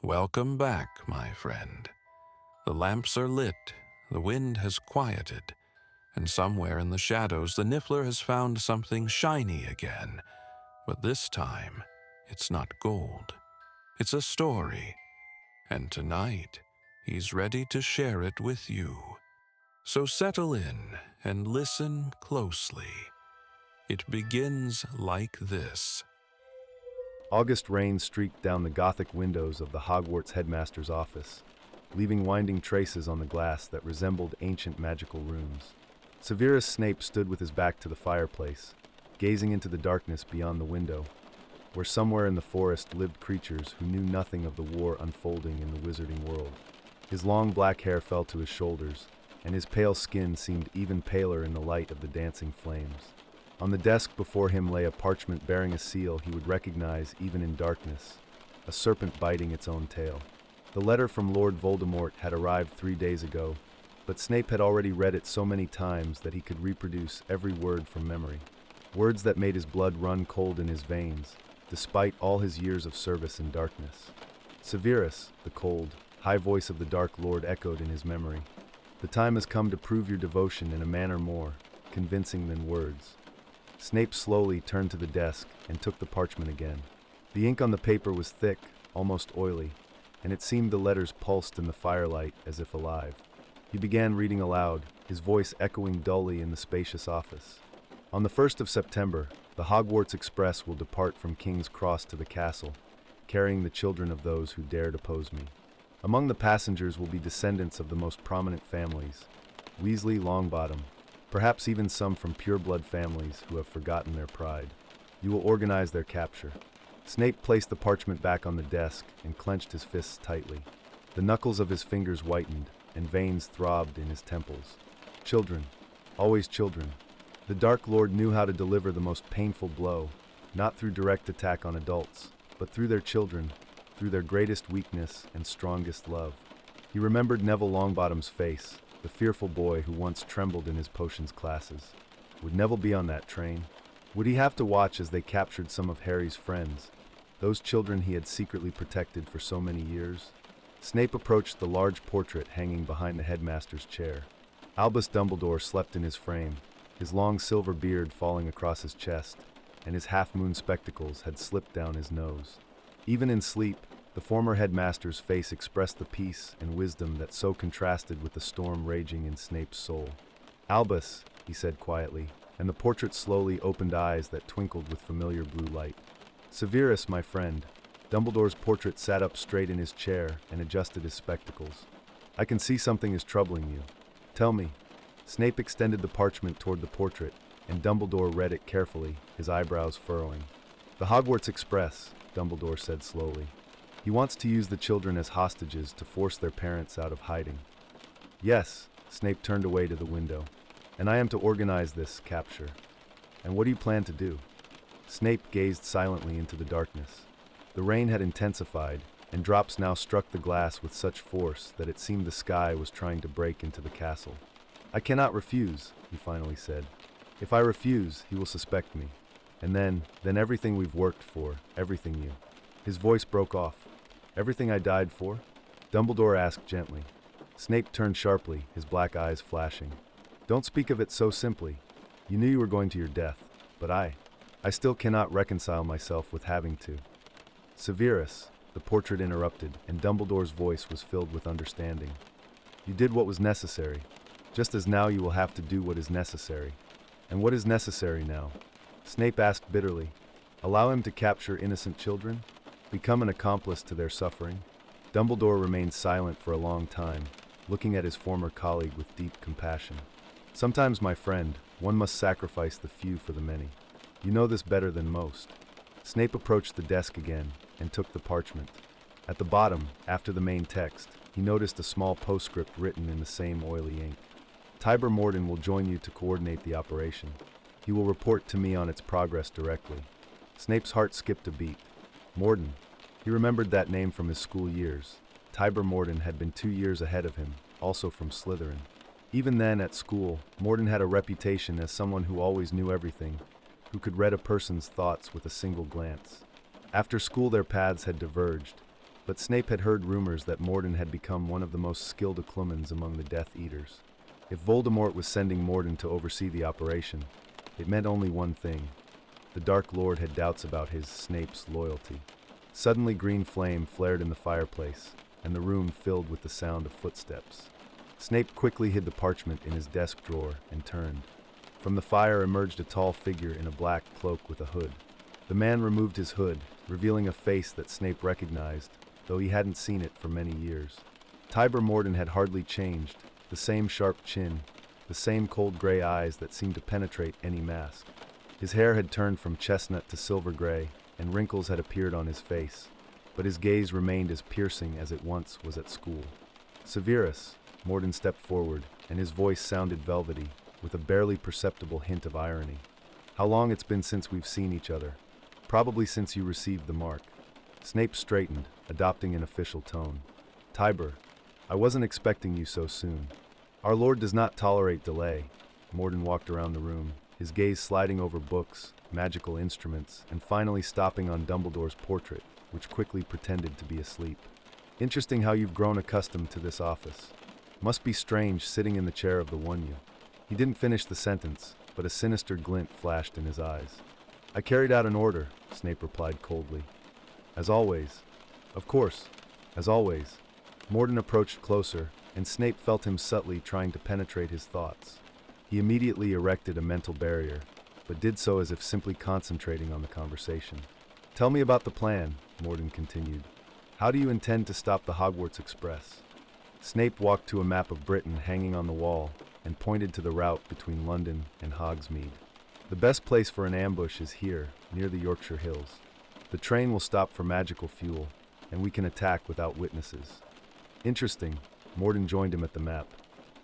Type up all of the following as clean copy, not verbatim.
Welcome back, my friend. The lamps are lit, the wind has quieted, and somewhere in the shadows the Niffler has found something shiny again. But this time, it's not gold. It's a story, and tonight, he's ready to share it with you. So settle in and listen closely. It begins like this. August rain streaked down the Gothic windows of the Hogwarts headmaster's office, leaving winding traces on the glass that resembled ancient magical runes. Severus Snape stood with his back to the fireplace, gazing into the darkness beyond the window, where somewhere in the forest lived creatures who knew nothing of the war unfolding in the wizarding world. His long black hair fell to his shoulders, and his pale skin seemed even paler in the light of the dancing flames. On the desk before him lay a parchment bearing a seal he would recognize even in darkness, a serpent biting its own tail. The letter from Lord Voldemort had arrived 3 days ago, but Snape had already read it so many times that he could reproduce every word from memory. Words that made his blood run cold in his veins, despite all his years of service in darkness. Severus, the cold, high voice of the Dark Lord echoed in his memory. The time has come to prove your devotion in a manner more convincing than words. Snape slowly turned to the desk and took the parchment again. The ink on the paper was thick, almost oily, and it seemed the letters pulsed in the firelight as if alive. He began reading aloud, his voice echoing dully in the spacious office. On the 1st of September, the Hogwarts Express will depart from King's Cross to the castle, carrying the children of those who dared oppose me. Among the passengers will be descendants of the most prominent families, Weasley, Longbottom, perhaps even some from pure-blood families who have forgotten their pride. You will organize their capture. Snape placed the parchment back on the desk and clenched his fists tightly. The knuckles of his fingers whitened, and veins throbbed in his temples. Children. Always children. The Dark Lord knew how to deliver the most painful blow, not through direct attack on adults, but through their children, through their greatest weakness and strongest love. He remembered Neville Longbottom's face, the fearful boy who once trembled in his potions classes. Would Neville be on that train? Would he have to watch as they captured some of Harry's friends, those children he had secretly protected for so many years? Snape approached the large portrait hanging behind the headmaster's chair. Albus Dumbledore slept in his frame, his long silver beard falling across his chest, and his half-moon spectacles had slipped down his nose. Even in sleep, the former headmaster's face expressed the peace and wisdom that so contrasted with the storm raging in Snape's soul. "Albus," he said quietly, and the portrait slowly opened eyes that twinkled with familiar blue light. "Severus, my friend." Dumbledore's portrait sat up straight in his chair and adjusted his spectacles. "I can see something is troubling you. Tell me." Snape extended the parchment toward the portrait, and Dumbledore read it carefully, his eyebrows furrowing. "The Hogwarts Express," Dumbledore said slowly. "He wants to use the children as hostages to force their parents out of hiding." "Yes," Snape turned away to the window. "And I am to organize this capture. And what do you plan to do?" Snape gazed silently into the darkness. The rain had intensified, and drops now struck the glass with such force that it seemed the sky was trying to break into the castle. "I cannot refuse," he finally said. "If I refuse, he will suspect me. And then everything we've worked for, everything you..." His voice broke off. "Everything I died for?" Dumbledore asked gently. Snape turned sharply, his black eyes flashing. "Don't speak of it so simply. You knew you were going to your death, but I still cannot reconcile myself with having to." "Severus," the portrait interrupted, and Dumbledore's voice was filled with understanding. "You did what was necessary, just as now you will have to do what is necessary." "And what is necessary now?" Snape asked bitterly. "Allow him to capture innocent children? Become an accomplice to their suffering?" Dumbledore remained silent for a long time, looking at his former colleague with deep compassion. "Sometimes, my friend, one must sacrifice the few for the many. You know this better than most." Snape approached the desk again and took the parchment. At the bottom, after the main text, he noticed a small postscript written in the same oily ink. "Tybur Mordon will join you to coordinate the operation. He will report to me on its progress directly." Snape's heart skipped a beat. Mordon. He remembered that name from his school years. Tybur Mordon had been 2 years ahead of him, also from Slytherin. Even then, at school, Mordon had a reputation as someone who always knew everything, who could read a person's thoughts with a single glance. After school their paths had diverged, but Snape had heard rumors that Mordon had become one of the most skilled occlumens among the Death Eaters. If Voldemort was sending Mordon to oversee the operation, it meant only one thing. The Dark Lord had doubts about his, Snape's, loyalty. Suddenly green flame flared in the fireplace, and the room filled with the sound of footsteps. Snape quickly hid the parchment in his desk drawer and turned. From the fire emerged a tall figure in a black cloak with a hood. The man removed his hood, revealing a face that Snape recognized, though he hadn't seen it for many years. Tybur Mordon had hardly changed, the same sharp chin, the same cold gray eyes that seemed to penetrate any mask. His hair had turned from chestnut to silver gray, and wrinkles had appeared on his face, but his gaze remained as piercing as it once was at school. Severus, Mordon stepped forward, and his voice sounded velvety, with a barely perceptible hint of irony. How long it's been since we've seen each other? Probably since you received the mark. Snape straightened, adopting an official tone. Tybur, I wasn't expecting you so soon. Our Lord does not tolerate delay. Mordon walked around the room, his gaze sliding over books, magical instruments, and finally stopping on Dumbledore's portrait, which quickly pretended to be asleep. Interesting how you've grown accustomed to this office. Must be strange sitting in the chair of the One-You. He didn't finish the sentence, but a sinister glint flashed in his eyes. I carried out an order, Snape replied coldly. As always. Of course, as always. Mordon approached closer, and Snape felt him subtly trying to penetrate his thoughts. He immediately erected a mental barrier, but did so as if simply concentrating on the conversation. Tell me about the plan, Mordon continued. How do you intend to stop the Hogwarts Express? Snape walked to a map of Britain hanging on the wall and pointed to the route between London and Hogsmeade. The best place for an ambush is here, near the Yorkshire Hills. The train will stop for magical fuel, and we can attack without witnesses. Interesting, Mordon joined him at the map.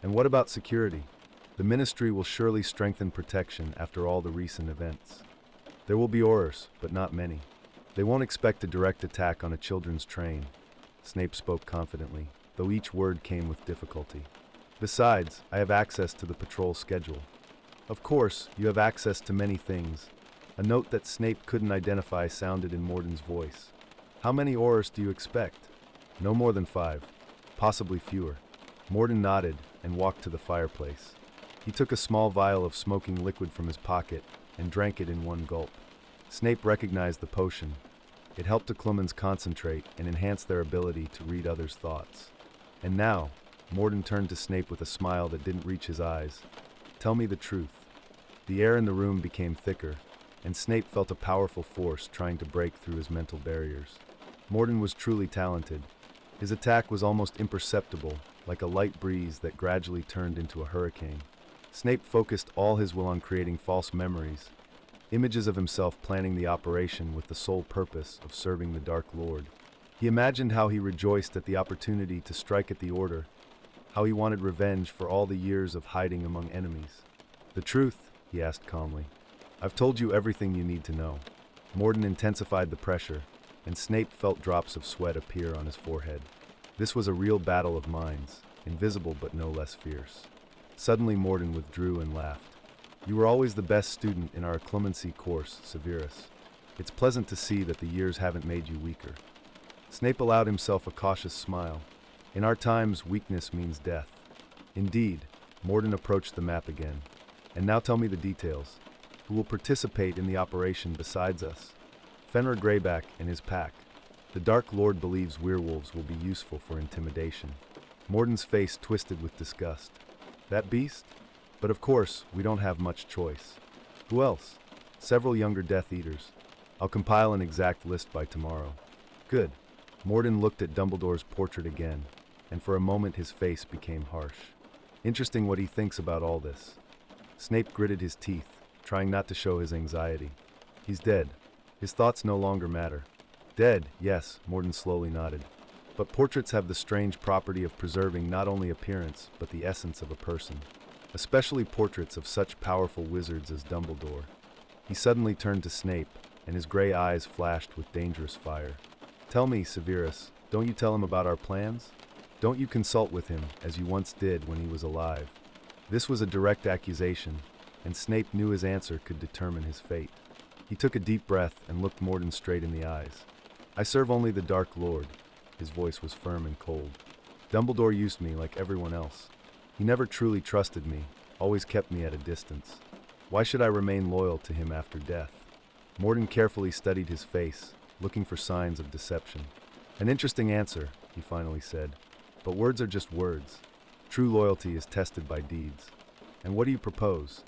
And what about security? The Ministry will surely strengthen protection after all the recent events. There will be Aurors, but not many. They won't expect a direct attack on a children's train. Snape spoke confidently, though each word came with difficulty. Besides, I have access to the patrol schedule. Of course, you have access to many things. A note that Snape couldn't identify sounded in Mordon's voice. How many Aurors do you expect? No more than 5. Possibly fewer. Mordon nodded and walked to the fireplace. He took a small vial of smoking liquid from his pocket and drank it in one gulp. Snape recognized the potion. It helped occlumens concentrate and enhance their ability to read others' thoughts. And now, Mordon turned to Snape with a smile that didn't reach his eyes. Tell me the truth. The air in the room became thicker, and Snape felt a powerful force trying to break through his mental barriers. Mordon was truly talented. His attack was almost imperceptible, like a light breeze that gradually turned into a hurricane. Snape focused all his will on creating false memories, images of himself planning the operation with the sole purpose of serving the Dark Lord. He imagined how he rejoiced at the opportunity to strike at the Order, how he wanted revenge for all the years of hiding among enemies. The truth, he asked calmly. I've told you everything you need to know. Mordon intensified the pressure, and Snape felt drops of sweat appear on his forehead. This was a real battle of minds, invisible but no less fierce. Suddenly Mordon withdrew and laughed. You were always the best student in our clemency course, Severus. It's pleasant to see that the years haven't made you weaker. Snape allowed himself a cautious smile. In our times, weakness means death. Indeed, Mordon approached the map again. And now tell me the details. Who will participate in the operation besides us? Fenrir Greyback and his pack. The Dark Lord believes werewolves will be useful for intimidation. Mordon's face twisted with disgust. That beast? But of course, we don't have much choice. Who else? Several younger Death Eaters. I'll compile an exact list by tomorrow. Good. Mordon looked at Dumbledore's portrait again, and for a moment his face became harsh. Interesting what he thinks about all this. Snape gritted his teeth, trying not to show his anxiety. He's dead. His thoughts no longer matter. Dead, yes, Mordon slowly nodded. But portraits have the strange property of preserving not only appearance, but the essence of a person. Especially portraits of such powerful wizards as Dumbledore. He suddenly turned to Snape, and his gray eyes flashed with dangerous fire. Tell me, Severus, don't you tell him about our plans? Don't you consult with him, as you once did when he was alive? This was a direct accusation, and Snape knew his answer could determine his fate. He took a deep breath and looked Mordon straight in the eyes. I serve only the Dark Lord. His voice was firm and cold. Dumbledore used me like everyone else. He never truly trusted me, always kept me at a distance. Why should I remain loyal to him after death? Mordon carefully studied his face, looking for signs of deception. An interesting answer, he finally said. But words are just words. True loyalty is tested by deeds. And what do you propose?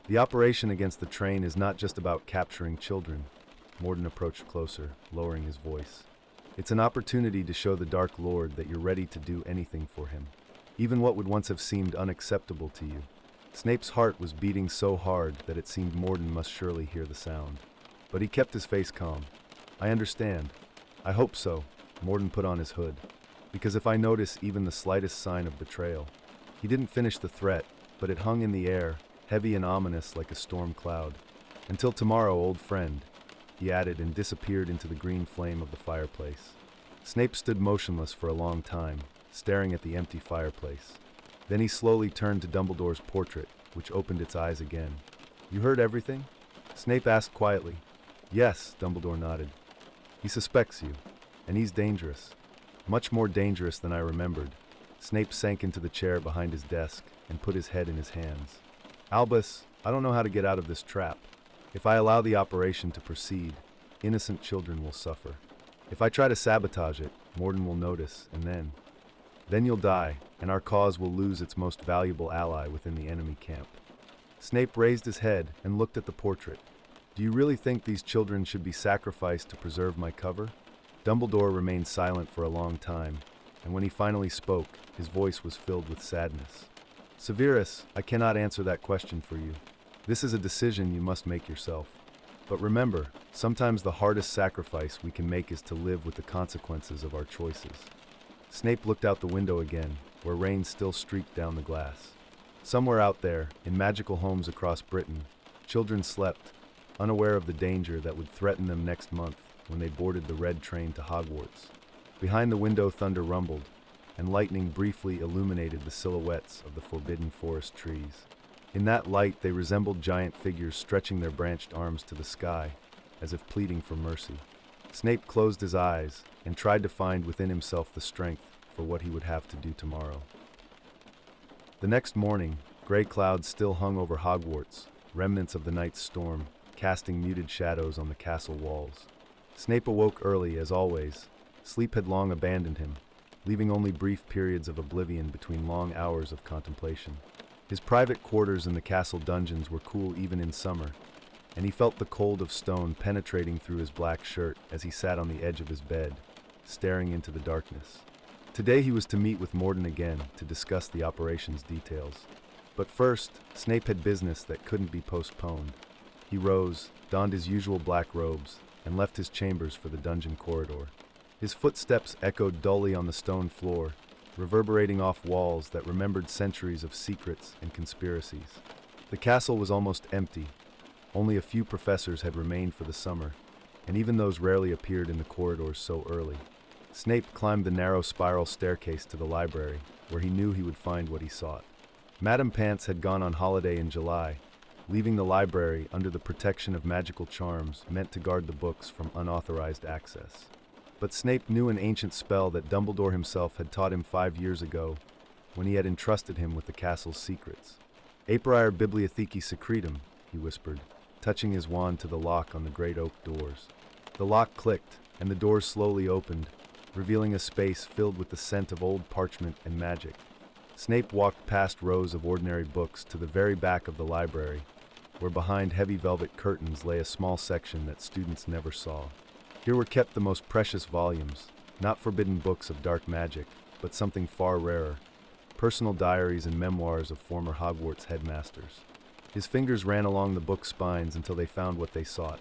The operation against the train is not just about capturing children. Mordon approached closer, lowering his voice. It's an opportunity to show the Dark Lord that you're ready to do anything for him, even what would once have seemed unacceptable to you. Snape's heart was beating so hard that it seemed Mordon must surely hear the sound. But he kept his face calm. I understand. I hope so. Mordon put on his hood. Because if I notice even the slightest sign of betrayal. He didn't finish the threat, but it hung in the air, heavy and ominous like a storm cloud. Until tomorrow, old friend, he added and disappeared into the green flame of the fireplace. Snape stood motionless for a long time, staring at the empty fireplace. Then he slowly turned to Dumbledore's portrait, which opened its eyes again. You heard everything? Snape asked quietly. Yes, Dumbledore nodded. He suspects you, and he's dangerous. Much more dangerous than I remembered. Snape sank into the chair behind his desk and put his head in his hands. Albus, I don't know how to get out of this trap. If I allow the operation to proceed, innocent children will suffer. If I try to sabotage it, Mordon will notice, and then you'll die, and our cause will lose its most valuable ally within the enemy camp. Snape raised his head and looked at the portrait. Do you really think these children should be sacrificed to preserve my cover? Dumbledore remained silent for a long time, and when he finally spoke, his voice was filled with sadness. Severus, I cannot answer that question for you. This is a decision you must make yourself. But remember, sometimes the hardest sacrifice we can make is to live with the consequences of our choices. Snape looked out the window again, where rain still streaked down the glass. Somewhere out there, in magical homes across Britain, children slept, unaware of the danger that would threaten them next month when they boarded the red train to Hogwarts. Behind the window, thunder rumbled, and lightning briefly illuminated the silhouettes of the forbidden forest trees. In that light, they resembled giant figures stretching their branched arms to the sky, as if pleading for mercy. Snape closed his eyes and tried to find within himself the strength for what he would have to do tomorrow. The next morning, gray clouds still hung over Hogwarts, remnants of the night's storm, casting muted shadows on the castle walls. Snape awoke early, as always. Sleep had long abandoned him, leaving only brief periods of oblivion between long hours of contemplation. His private quarters in the castle dungeons were cool even in summer, and he felt the cold of stone penetrating through his black shirt as he sat on the edge of his bed, staring into the darkness. Today he was to meet with Mordon again to discuss the operation's details. But first, Snape had business that couldn't be postponed. He rose, donned his usual black robes, and left his chambers for the dungeon corridor. His footsteps echoed dully on the stone floor, reverberating off walls that remembered centuries of secrets and conspiracies. The castle was almost empty. Only a few professors had remained for the summer, and even those rarely appeared in the corridors so early. Snape climbed the narrow spiral staircase to the library, where he knew he would find what he sought. Madame Pants had gone on holiday in July, leaving the library under the protection of magical charms meant to guard the books from unauthorized access. But Snape knew an ancient spell that Dumbledore himself had taught him 5 years ago, when he had entrusted him with the castle's secrets. Aprior bibliothecae secretum, he whispered, touching his wand to the lock on the great oak doors. The lock clicked, and the doors slowly opened, revealing a space filled with the scent of old parchment and magic. Snape walked past rows of ordinary books to the very back of the library, where behind heavy velvet curtains lay a small section that students never saw. Here were kept the most precious volumes, not forbidden books of dark magic, but something far rarer, personal diaries and memoirs of former Hogwarts headmasters. His fingers ran along the book spines until they found what they sought.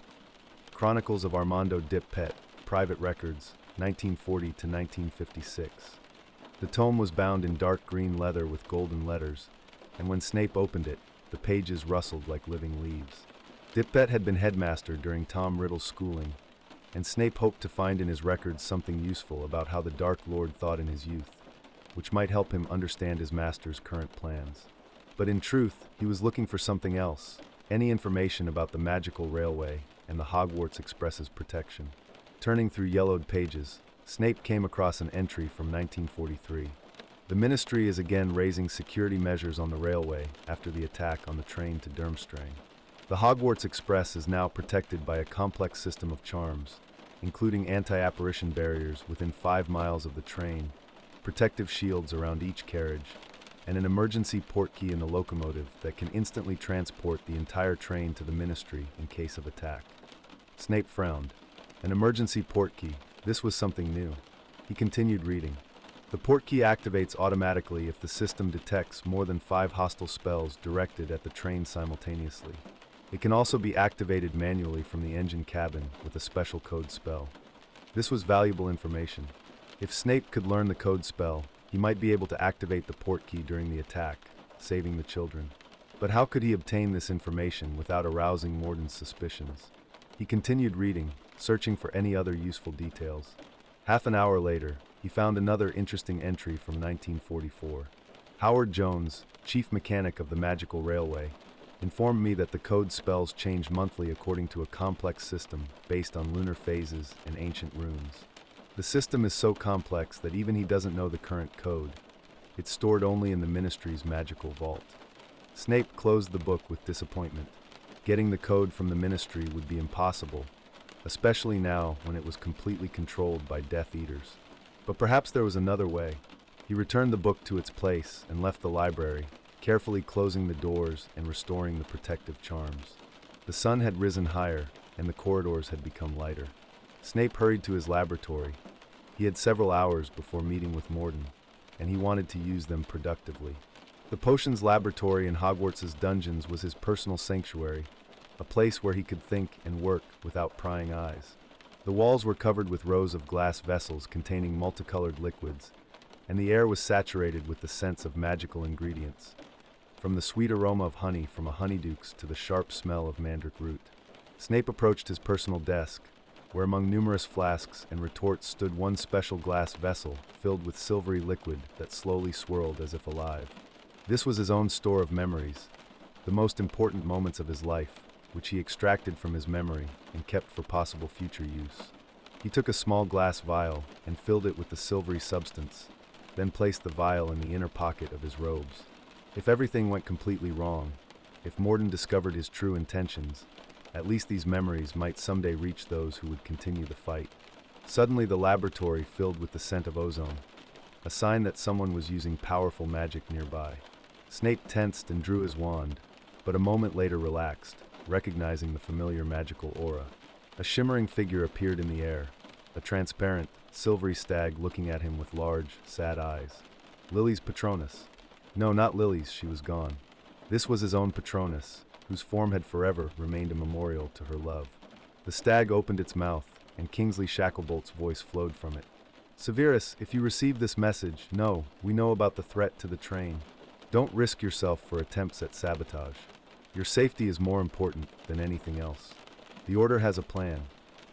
Chronicles of Armando Dip-Pet, Private Records, 1940 to 1956. The tome was bound in dark green leather with golden letters, and when Snape opened it, the pages rustled like living leaves. Dip-Pet had been headmaster during Tom Riddle's schooling, and Snape hoped to find in his records something useful about how the Dark Lord thought in his youth, which might help him understand his master's current plans. But in truth, he was looking for something else, any information about the magical railway and the Hogwarts Express's protection. Turning through yellowed pages, Snape came across an entry from 1943. The Ministry is again raising security measures on the railway after the attack on the train to Durmstrang. The Hogwarts Express is now protected by a complex system of charms, including anti-apparition barriers within 5 miles of the train, protective shields around each carriage, and an emergency portkey in the locomotive that can instantly transport the entire train to the Ministry in case of attack. Snape frowned. An emergency portkey. This was something new. He continued reading. The portkey activates automatically if the system detects more than 5 hostile spells directed at the train simultaneously. It can also be activated manually from the engine cabin with a special code spell. This was valuable information. If Snape could learn the code spell, he might be able to activate the portkey during the attack, saving the children. But how could he obtain this information without arousing Mordon's suspicions? He continued reading, searching for any other useful details. Half an hour later, he found another interesting entry from 1944. Howard Jones, chief mechanic of the Magical Railway, informed me that the code spells change monthly according to a complex system based on lunar phases and ancient runes. The system is so complex that even he doesn't know the current code. It's stored only in the Ministry's magical vault. Snape closed the book with disappointment. Getting the code from the Ministry would be impossible, especially now when it was completely controlled by Death Eaters. But perhaps there was another way. He returned the book to its place and left the library, carefully closing the doors and restoring the protective charms. The sun had risen higher, and the corridors had become lighter. Snape hurried to his laboratory. He had several hours before meeting with Mordon, and he wanted to use them productively. The potions laboratory in Hogwarts' dungeons was his personal sanctuary, a place where he could think and work without prying eyes. The walls were covered with rows of glass vessels containing multicolored liquids, and the air was saturated with the scents of magical ingredients, from the sweet aroma of honey from a honeydukes to the sharp smell of mandrake root. Snape approached his personal desk, where among numerous flasks and retorts stood one special glass vessel filled with silvery liquid that slowly swirled as if alive. This was his own store of memories, the most important moments of his life, which he extracted from his memory and kept for possible future use. He took a small glass vial and filled it with the silvery substance, then placed the vial in the inner pocket of his robes. If everything went completely wrong, if Mordon discovered his true intentions, at least these memories might someday reach those who would continue the fight. Suddenly the laboratory filled with the scent of ozone, a sign that someone was using powerful magic nearby. Snape tensed and drew his wand, but a moment later relaxed, recognizing the familiar magical aura. A shimmering figure appeared in the air, a transparent, silvery stag looking at him with large, sad eyes. Lily's Patronus. No, not Lily's, she was gone. This was his own Patronus, whose form had forever remained a memorial to her love. The stag opened its mouth, and Kingsley Shacklebolt's voice flowed from it. Severus, if you receive this message, know, we know about the threat to the train. Don't risk yourself for attempts at sabotage. Your safety is more important than anything else. The Order has a plan.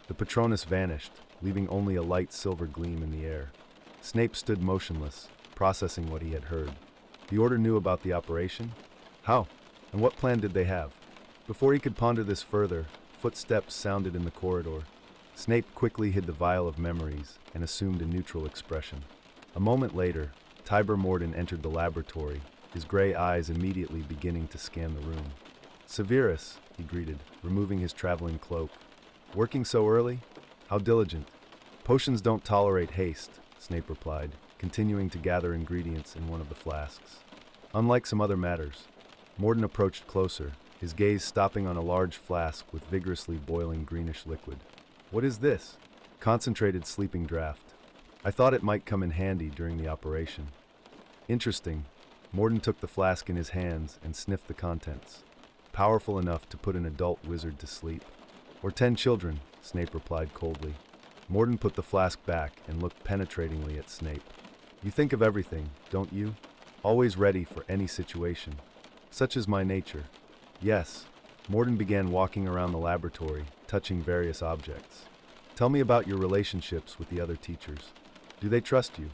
The Patronus vanished, leaving only a light silver gleam in the air. Snape stood motionless, processing what he had heard. The Order knew about the operation? How? And what plan did they have? Before he could ponder this further, footsteps sounded in the corridor. Snape quickly hid the vial of memories and assumed a neutral expression. A moment later, Tybur Mordon entered the laboratory, his gray eyes immediately beginning to scan the room. Severus, he greeted, removing his traveling cloak. Working so early? How diligent. Potions don't tolerate haste, Snape replied, continuing to gather ingredients in one of the flasks. Unlike some other matters, Mordon approached closer, his gaze stopping on a large flask with vigorously boiling greenish liquid. What is this? Concentrated sleeping draught. I thought it might come in handy during the operation. Interesting. Mordon took the flask in his hands and sniffed the contents. Powerful enough to put an adult wizard to sleep. Or 10 children, Snape replied coldly. Mordon put the flask back and looked penetratingly at Snape. You think of everything, don't you? Always ready for any situation. Such is my nature. Yes. Mordon began walking around the laboratory, touching various objects. Tell me about your relationships with the other teachers. Do they trust you?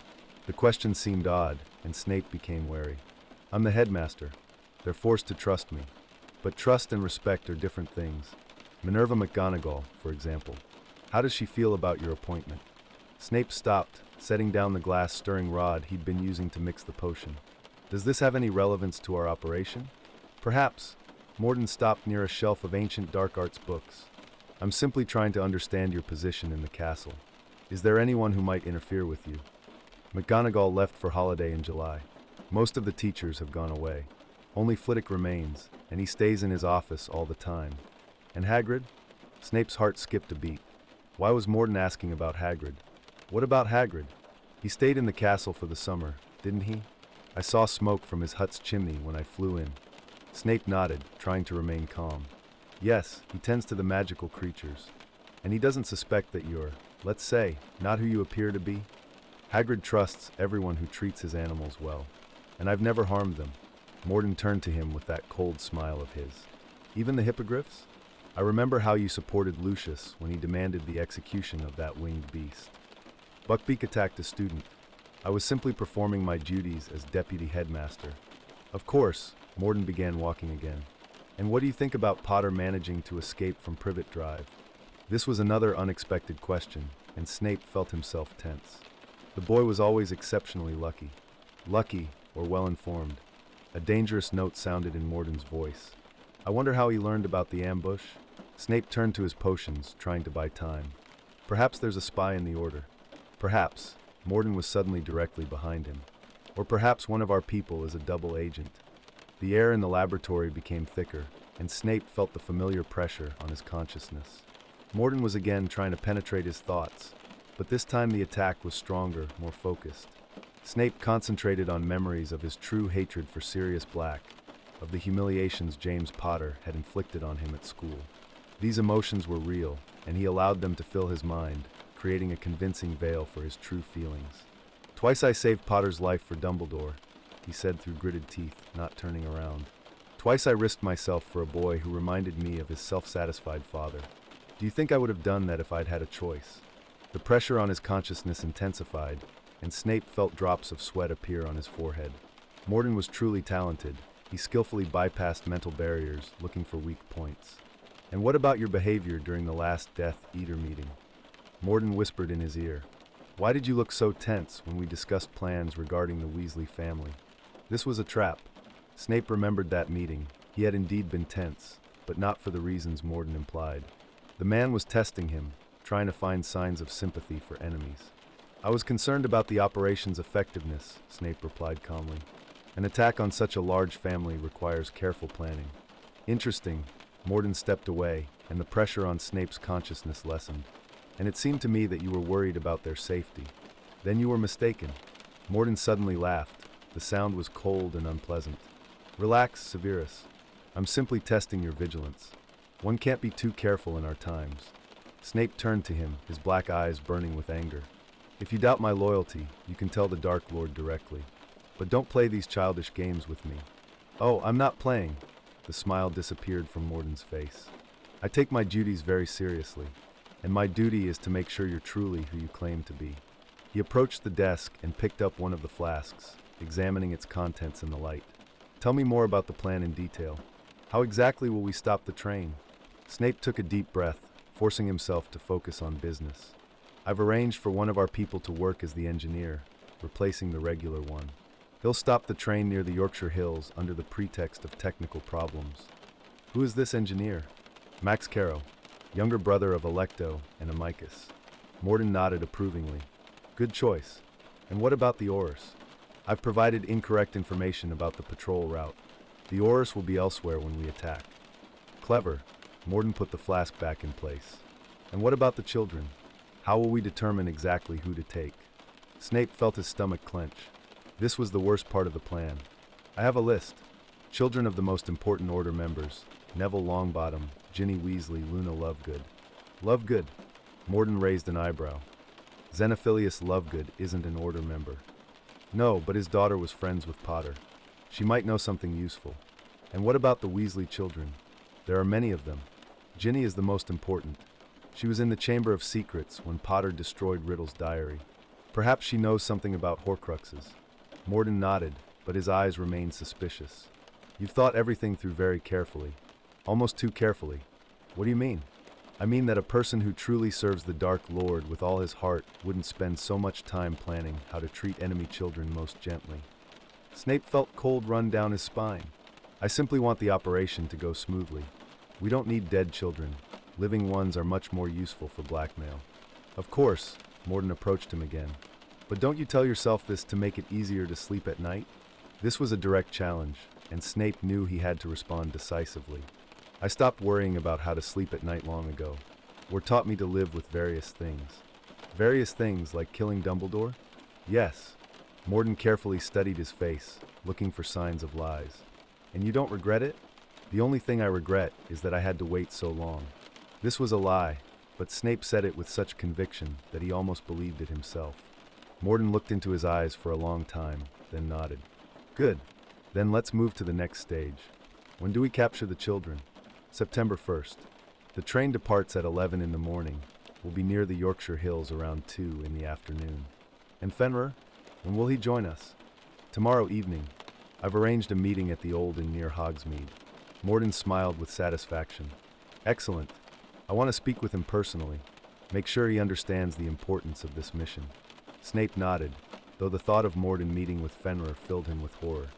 The question seemed odd, and Snape became wary. I'm the headmaster. They're forced to trust me. But trust and respect are different things. Minerva McGonagall, for example. How does she feel about your appointment? Snape stopped, setting down the glass stirring rod he'd been using to mix the potion. Does this have any relevance to our operation? Perhaps. Mordon stopped near a shelf of ancient dark arts books. I'm simply trying to understand your position in the castle. Is there anyone who might interfere with you? McGonagall left for holiday in July. Most of the teachers have gone away. Only Flitwick remains, and he stays in his office all the time. And Hagrid? Snape's heart skipped a beat. Why was Mordon asking about Hagrid? What about Hagrid? He stayed in the castle for the summer, didn't he? I saw smoke from his hut's chimney when I flew in. Snape nodded, trying to remain calm. Yes, he tends to the magical creatures. And he doesn't suspect that you're, let's say, not who you appear to be. Hagrid trusts everyone who treats his animals well. And I've never harmed them. Mordon turned to him with that cold smile of his. Even the hippogriffs? I remember how you supported Lucius when he demanded the execution of that winged beast. Buckbeak attacked a student. I was simply performing my duties as deputy headmaster. Of course, Mordon began walking again. And what do you think about Potter managing to escape from Privet Drive? This was another unexpected question, and Snape felt himself tense. The boy was always exceptionally lucky. Lucky, or well-informed. A dangerous note sounded in Mordon's voice. I wonder how he learned about the ambush. Snape turned to his potions, trying to buy time. Perhaps there's a spy in the Order. Perhaps Mordon was suddenly directly behind him. Or perhaps one of our people is a double agent. The air in the laboratory became thicker, and Snape felt the familiar pressure on his consciousness. Mordon was again trying to penetrate his thoughts, but this time the attack was stronger, more focused. Snape concentrated on memories of his true hatred for Sirius Black, of the humiliations James Potter had inflicted on him at school. These emotions were real, and he allowed them to fill his mind, creating a convincing veil for his true feelings. Twice I saved Potter's life for Dumbledore, he said through gritted teeth, not turning around. Twice I risked myself for a boy who reminded me of his self-satisfied father. Do you think I would have done that if I'd had a choice? The pressure on his consciousness intensified, and Snape felt drops of sweat appear on his forehead. Mordon was truly talented. He skillfully bypassed mental barriers, looking for weak points. And what about your behavior during the last Death Eater meeting? Mordon whispered in his ear. Why did you look so tense when we discussed plans regarding the Weasley family? This was a trap. Snape remembered that meeting. He had indeed been tense, but not for the reasons Mordon implied. The man was testing him, trying to find signs of sympathy for enemies. I was concerned about the operation's effectiveness, Snape replied calmly. An attack on such a large family requires careful planning. Interesting. Mordon stepped away, and the pressure on Snape's consciousness lessened. And it seemed to me that you were worried about their safety. Then you were mistaken. Mordon suddenly laughed. The sound was cold and unpleasant. Relax, Severus. I'm simply testing your vigilance. One can't be too careful in our times. Snape turned to him, his black eyes burning with anger. If you doubt my loyalty, you can tell the Dark Lord directly. But don't play these childish games with me. Oh, I'm not playing. The smile disappeared from Mordon's face. I take my duties very seriously, and my duty is to make sure you're truly who you claim to be. He approached the desk and picked up one of the flasks, examining its contents in the light. Tell me more about the plan in detail. How exactly will we stop the train? Snape took a deep breath, forcing himself to focus on business. I've arranged for one of our people to work as the engineer, replacing the regular one. He'll stop the train near the Yorkshire Hills under the pretext of technical problems. Who is this engineer? Max Caro, younger brother of Alecto and Amicus. Mordon nodded approvingly. Good choice. And what about the Aurors? I've provided incorrect information about the patrol route. The Aurors will be elsewhere when we attack. Clever. Mordon put the flask back in place. And what about the children? How will we determine exactly who to take? Snape felt his stomach clench. This was the worst part of the plan. I have a list. Children of the most important Order members. Neville Longbottom, Ginny Weasley, Luna Lovegood. Lovegood? Mordon raised an eyebrow. Xenophilius Lovegood isn't an Order member. No, but his daughter was friends with Potter. She might know something useful. And what about the Weasley children? There are many of them. Ginny is the most important. She was in the Chamber of Secrets when Potter destroyed Riddle's diary. Perhaps she knows something about Horcruxes. Mordon nodded, but his eyes remained suspicious. You've thought everything through very carefully. Almost too carefully. What do you mean? I mean that a person who truly serves the Dark Lord with all his heart wouldn't spend so much time planning how to treat enemy children most gently. Snape felt cold run down his spine. I simply want the operation to go smoothly. We don't need dead children. Living ones are much more useful for blackmail. Of course, Mordon approached him again. But don't you tell yourself this to make it easier to sleep at night? This was a direct challenge, and Snape knew he had to respond decisively. I stopped worrying about how to sleep at night long ago. Were taught me to live with various things. Various things like killing Dumbledore? Yes. Mordon carefully studied his face, looking for signs of lies. And you don't regret it? The only thing I regret is that I had to wait so long. This was a lie, but Snape said it with such conviction that he almost believed it himself. Mordon looked into his eyes for a long time, then nodded. Good. Then let's move to the next stage. When do we capture the children? September 1st. The train departs at 11 in the morning. We'll be near the Yorkshire Hills around 2 in the afternoon. And Fenrir? When will he join us? Tomorrow evening. I've arranged a meeting at the Old Inn near Hogsmeade. Mordon smiled with satisfaction. Excellent. I want to speak with him personally. Make sure he understands the importance of this mission. Snape nodded, though the thought of Mordon meeting with Fenrir filled him with horror.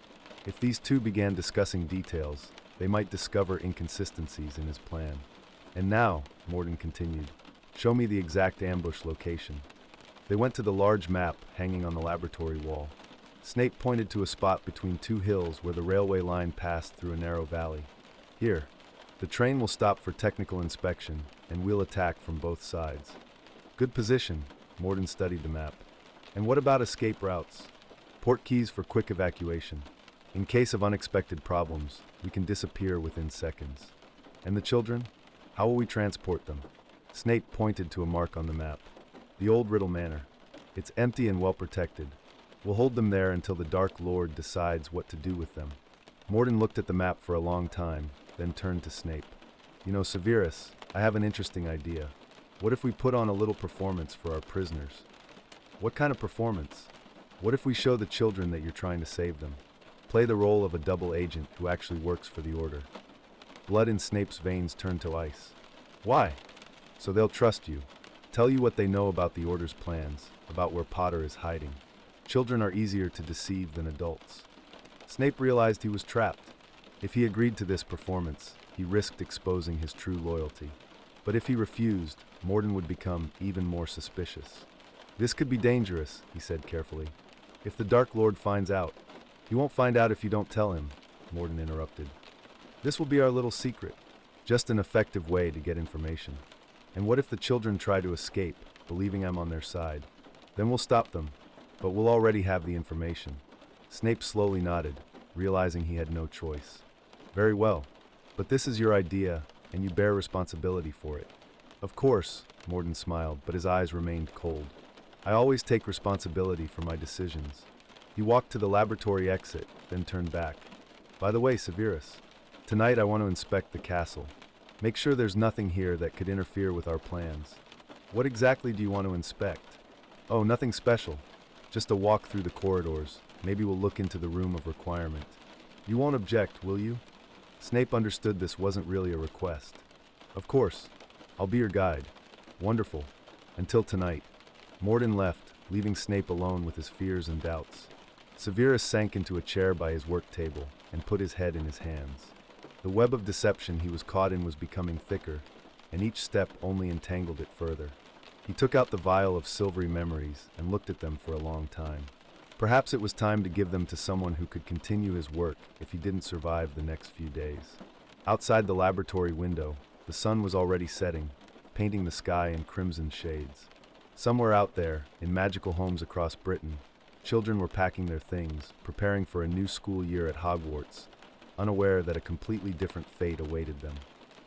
If these two began discussing details, they might discover inconsistencies in his plan. And now, Mordon continued, show me the exact ambush location. They went to the large map hanging on the laboratory wall. Snape pointed to a spot between two hills where the railway line passed through a narrow valley. Here, the train will stop for technical inspection, and we'll attack from both sides. Good position, Mordon studied the map. And what about escape routes? Port keys for quick evacuation. In case of unexpected problems, we can disappear within seconds. And the children? How will we transport them? Snape pointed to a mark on the map. The Old Riddle Manor. It's empty and well protected. We'll hold them there until the Dark Lord decides what to do with them. Mordon looked at the map for a long time, then turned to Snape. You know, Severus, I have an interesting idea. What if we put on a little performance for our prisoners? What kind of performance? What if we show the children that you're trying to save them? Play the role of a double agent who actually works for the Order. Blood in Snape's veins turned to ice. Why? So they'll trust you. Tell you what they know about the Order's plans, about where Potter is hiding. Children are easier to deceive than adults. Snape realized he was trapped. If he agreed to this performance, he risked exposing his true loyalty. But if he refused, Mordon would become even more suspicious. This could be dangerous, he said carefully. If the Dark Lord finds out. He won't find out if you don't tell him, Mordon interrupted. This will be our little secret, just an effective way to get information. And what if the children try to escape, believing I'm on their side? Then we'll stop them, but we'll already have the information. Snape slowly nodded, realizing he had no choice. Very well, but this is your idea, and you bear responsibility for it. Of course, Mordon smiled, but his eyes remained cold. I always take responsibility for my decisions. He walked to the laboratory exit, then turned back. By the way, Severus, tonight I want to inspect the castle. Make sure there's nothing here that could interfere with our plans. What exactly do you want to inspect? Oh, nothing special. Just a walk through the corridors. Maybe we'll look into the room of requirement. You won't object, will you? Snape understood this wasn't really a request. Of course. I'll be your guide. Wonderful. Until tonight. Mordon left, leaving Snape alone with his fears and doubts. Severus sank into a chair by his work table and put his head in his hands. The web of deception he was caught in was becoming thicker, and each step only entangled it further. He took out the vial of silvery memories and looked at them for a long time. Perhaps it was time to give them to someone who could continue his work if he didn't survive the next few days. Outside the laboratory window, the sun was already setting, painting the sky in crimson shades. Somewhere out there, in magical homes across Britain, children were packing their things, preparing for a new school year at Hogwarts, unaware that a completely different fate awaited them.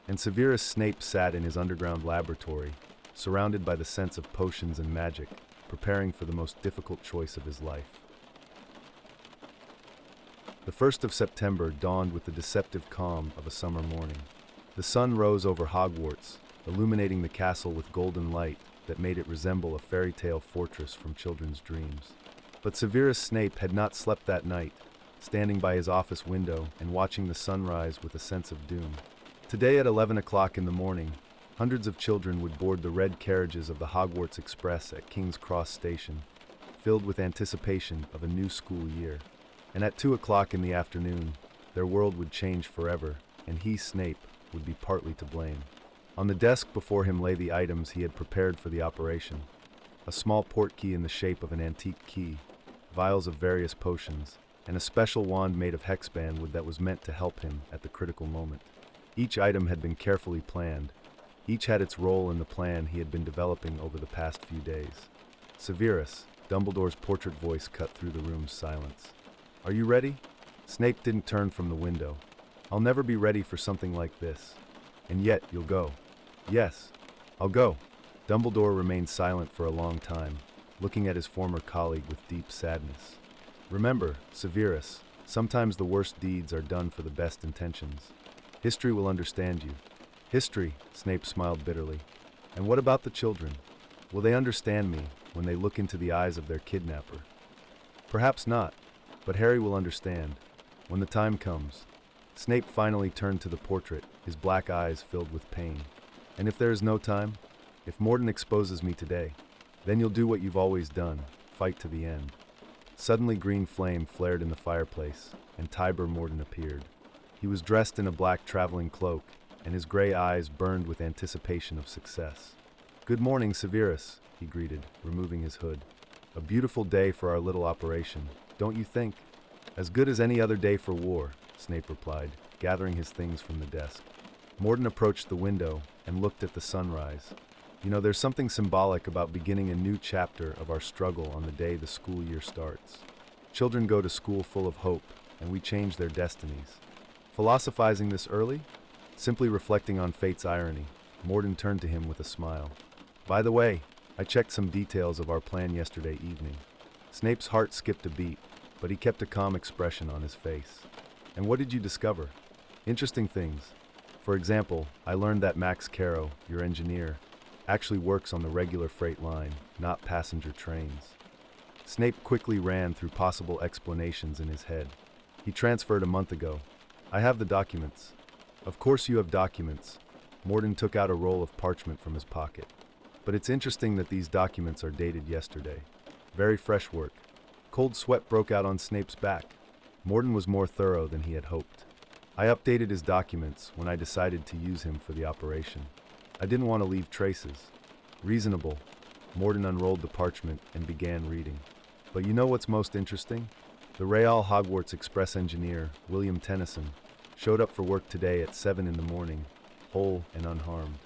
And Severus Snape sat in his underground laboratory, surrounded by the sense of potions and magic, preparing for the most difficult choice of his life. The 1st of September dawned with the deceptive calm of a summer morning. The sun rose over Hogwarts, illuminating the castle with golden light that made it resemble a fairy tale fortress from children's dreams. But Severus Snape had not slept that night, standing by his office window and watching the sunrise with a sense of doom. Today at 11 o'clock in the morning, Hundreds of children would board the red carriages of the Hogwarts Express at King's Cross Station, filled with anticipation of a new school year. And at 2 o'clock in the afternoon, their world would change forever, and he, Snape, would be partly to blame. On the desk before him lay the items he had prepared for the operation. A small portkey in the shape of an antique key, vials of various potions, and a special wand made of hexband that was meant to help him at the critical moment. Each item had been carefully planned. Each had its role in the plan he had been developing over the past few days. Severus, Dumbledore's portrait voice cut through the room's silence. Are you ready? Snape didn't turn from the window. I'll never be ready for something like this. And yet, you'll go. Yes, I'll go. Dumbledore remained silent for a long time, looking at his former colleague with deep sadness. Remember, Severus, sometimes the worst deeds are done for the best intentions. History will understand you. History, Snape smiled bitterly. And what about the children? Will they understand me when they look into the eyes of their kidnapper? Perhaps not, but Harry will understand, when the time comes. Snape finally turned to the portrait, his black eyes filled with pain. And if there is no time, if Mordon exposes me today, then you'll do what you've always done, fight to the end. Suddenly green flame flared in the fireplace, and Tybur Mordon appeared. He was dressed in a black traveling cloak, and his gray eyes burned with anticipation of success. Good morning, Severus, he greeted, removing his hood. A beautiful day for our little operation, don't you think? As good as any other day for war, Snape replied, gathering his things from the desk. Mordon approached the window and looked at the sunrise. You know, there's something symbolic about beginning a new chapter of our struggle on the day the school year starts. Children go to school full of hope, and we change their destinies. Philosophizing this early? Simply reflecting on fate's irony, Mordon turned to him with a smile. By the way, I checked some details of our plan yesterday evening. Snape's heart skipped a beat, but he kept a calm expression on his face. And what did you discover? Interesting things. For example, I learned that Max Caro, your engineer, actually works on the regular freight line, not passenger trains. Snape quickly ran through possible explanations in his head. He transferred a month ago. I have the documents. Of course you have documents. Mordon took out a roll of parchment from his pocket. But it's interesting that these documents are dated yesterday. Very fresh work. Cold sweat broke out on Snape's back. Mordon was more thorough than he had hoped. I updated his documents when I decided to use him for the operation. I didn't want to leave traces. Reasonable. Mordon unrolled the parchment and began reading. But you know what's most interesting? The Real Hogwarts Express engineer, William Tennyson, showed up for work today at 7 in the morning, whole and unharmed.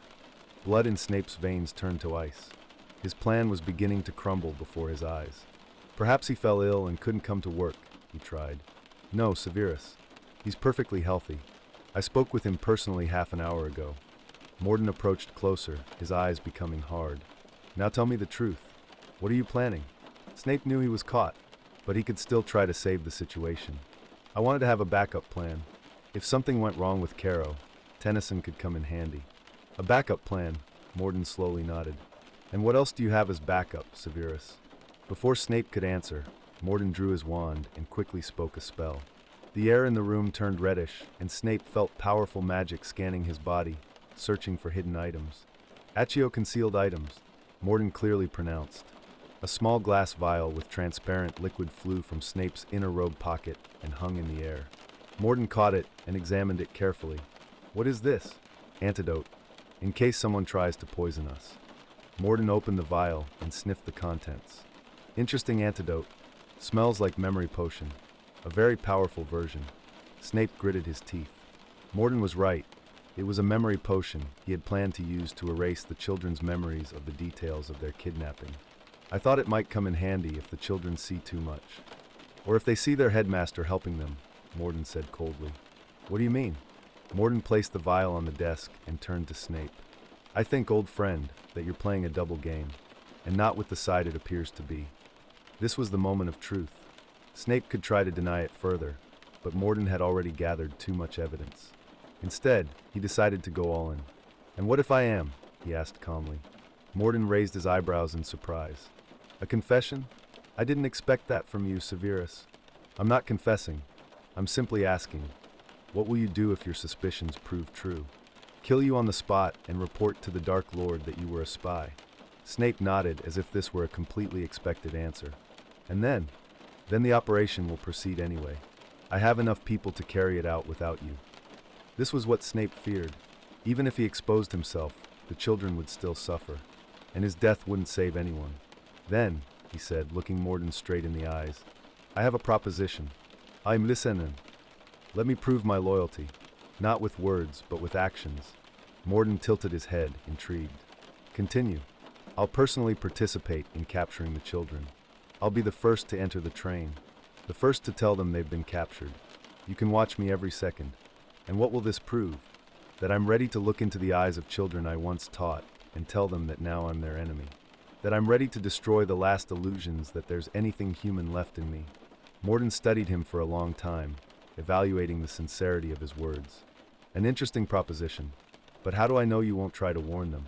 Blood in Snape's veins turned to ice. His plan was beginning to crumble before his eyes. Perhaps he fell ill and couldn't come to work, he tried. No, Severus. He's perfectly healthy. I spoke with him personally half an hour ago. Mordon approached closer, his eyes becoming hard. Now tell me the truth. What are you planning? Snape knew he was caught, but he could still try to save the situation. I wanted to have a backup plan. If something went wrong with Caro, Tennyson could come in handy. A backup plan, Mordon slowly nodded. And what else do you have as backup, Severus? Before Snape could answer, Mordon drew his wand and quickly spoke a spell. The air in the room turned reddish, and Snape felt powerful magic scanning his body, searching for hidden items. Accio concealed items, Mordon clearly pronounced. A small glass vial with transparent liquid flew from Snape's inner robe pocket and hung in the air. Mordon caught it and examined it carefully. What is this? Antidote, in case someone tries to poison us. Mordon opened the vial and sniffed the contents. Interesting antidote. Smells like memory potion. A very powerful version. Snape gritted his teeth. Mordon was right. It was a memory potion he had planned to use to erase the children's memories of the details of their kidnapping. I thought it might come in handy if the children see too much. Or if they see their headmaster helping them, Mordon said coldly. What do you mean? Mordon placed the vial on the desk and turned to Snape. I think, old friend, that you're playing a double game, and not with the side it appears to be. This was the moment of truth. Snape could try to deny it further, but Mordon had already gathered too much evidence. Instead, he decided to go all in. And what if I am? He asked calmly. Mordon raised his eyebrows in surprise. A confession? I didn't expect that from you, Severus. I'm not confessing. I'm simply asking, what will you do if your suspicions prove true? Kill you on the spot and report to the Dark Lord that you were a spy." Snape nodded as if this were a completely expected answer. "And then the operation will proceed anyway. I have enough people to carry it out without you." This was what Snape feared. Even if he exposed himself, the children would still suffer, and his death wouldn't save anyone. "Then," he said, looking Mordon straight in the eyes, "I have a proposition. I'm listening. Let me prove my loyalty, not with words, but with actions." Mordon tilted his head, intrigued. "Continue." "I'll personally participate in capturing the children. I'll be the first to enter the train, the first to tell them they've been captured. You can watch me every second. And what will this prove? That I'm ready to look into the eyes of children I once taught and tell them that now I'm their enemy. That I'm ready to destroy the last illusions that there's anything human left in me." Mordon studied him for a long time, evaluating the sincerity of his words. "An interesting proposition. But how do I know you won't try to warn them?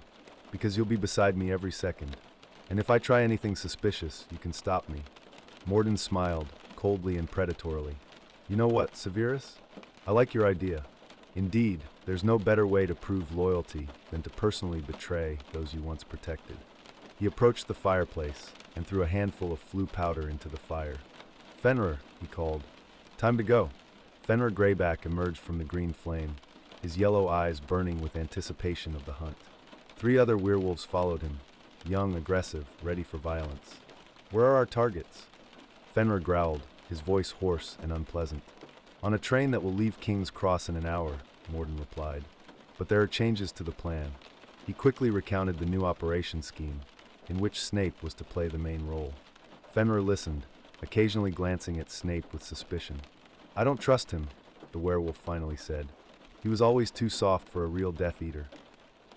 Because you'll be beside me every second. And if I try anything suspicious, you can stop me." Mordon smiled, coldly and predatorily. "You know what, Severus? I like your idea. Indeed, there's no better way to prove loyalty than to personally betray those you once protected." He approached the fireplace and threw a handful of flue powder into the fire. "Fenrir," he called. "Time to go." Fenrir Greyback emerged from the green flame, his yellow eyes burning with anticipation of the hunt. 3 other werewolves followed him, young, aggressive, ready for violence. "Where are our targets?" Fenrir growled, his voice hoarse and unpleasant. "On a train that will leave King's Cross in an hour," Mordon replied. "But there are changes to the plan." He quickly recounted the new operation scheme, in which Snape was to play the main role. Fenrir listened, occasionally glancing at Snape with suspicion. "I don't trust him," the werewolf finally said. "He was always too soft for a real Death Eater."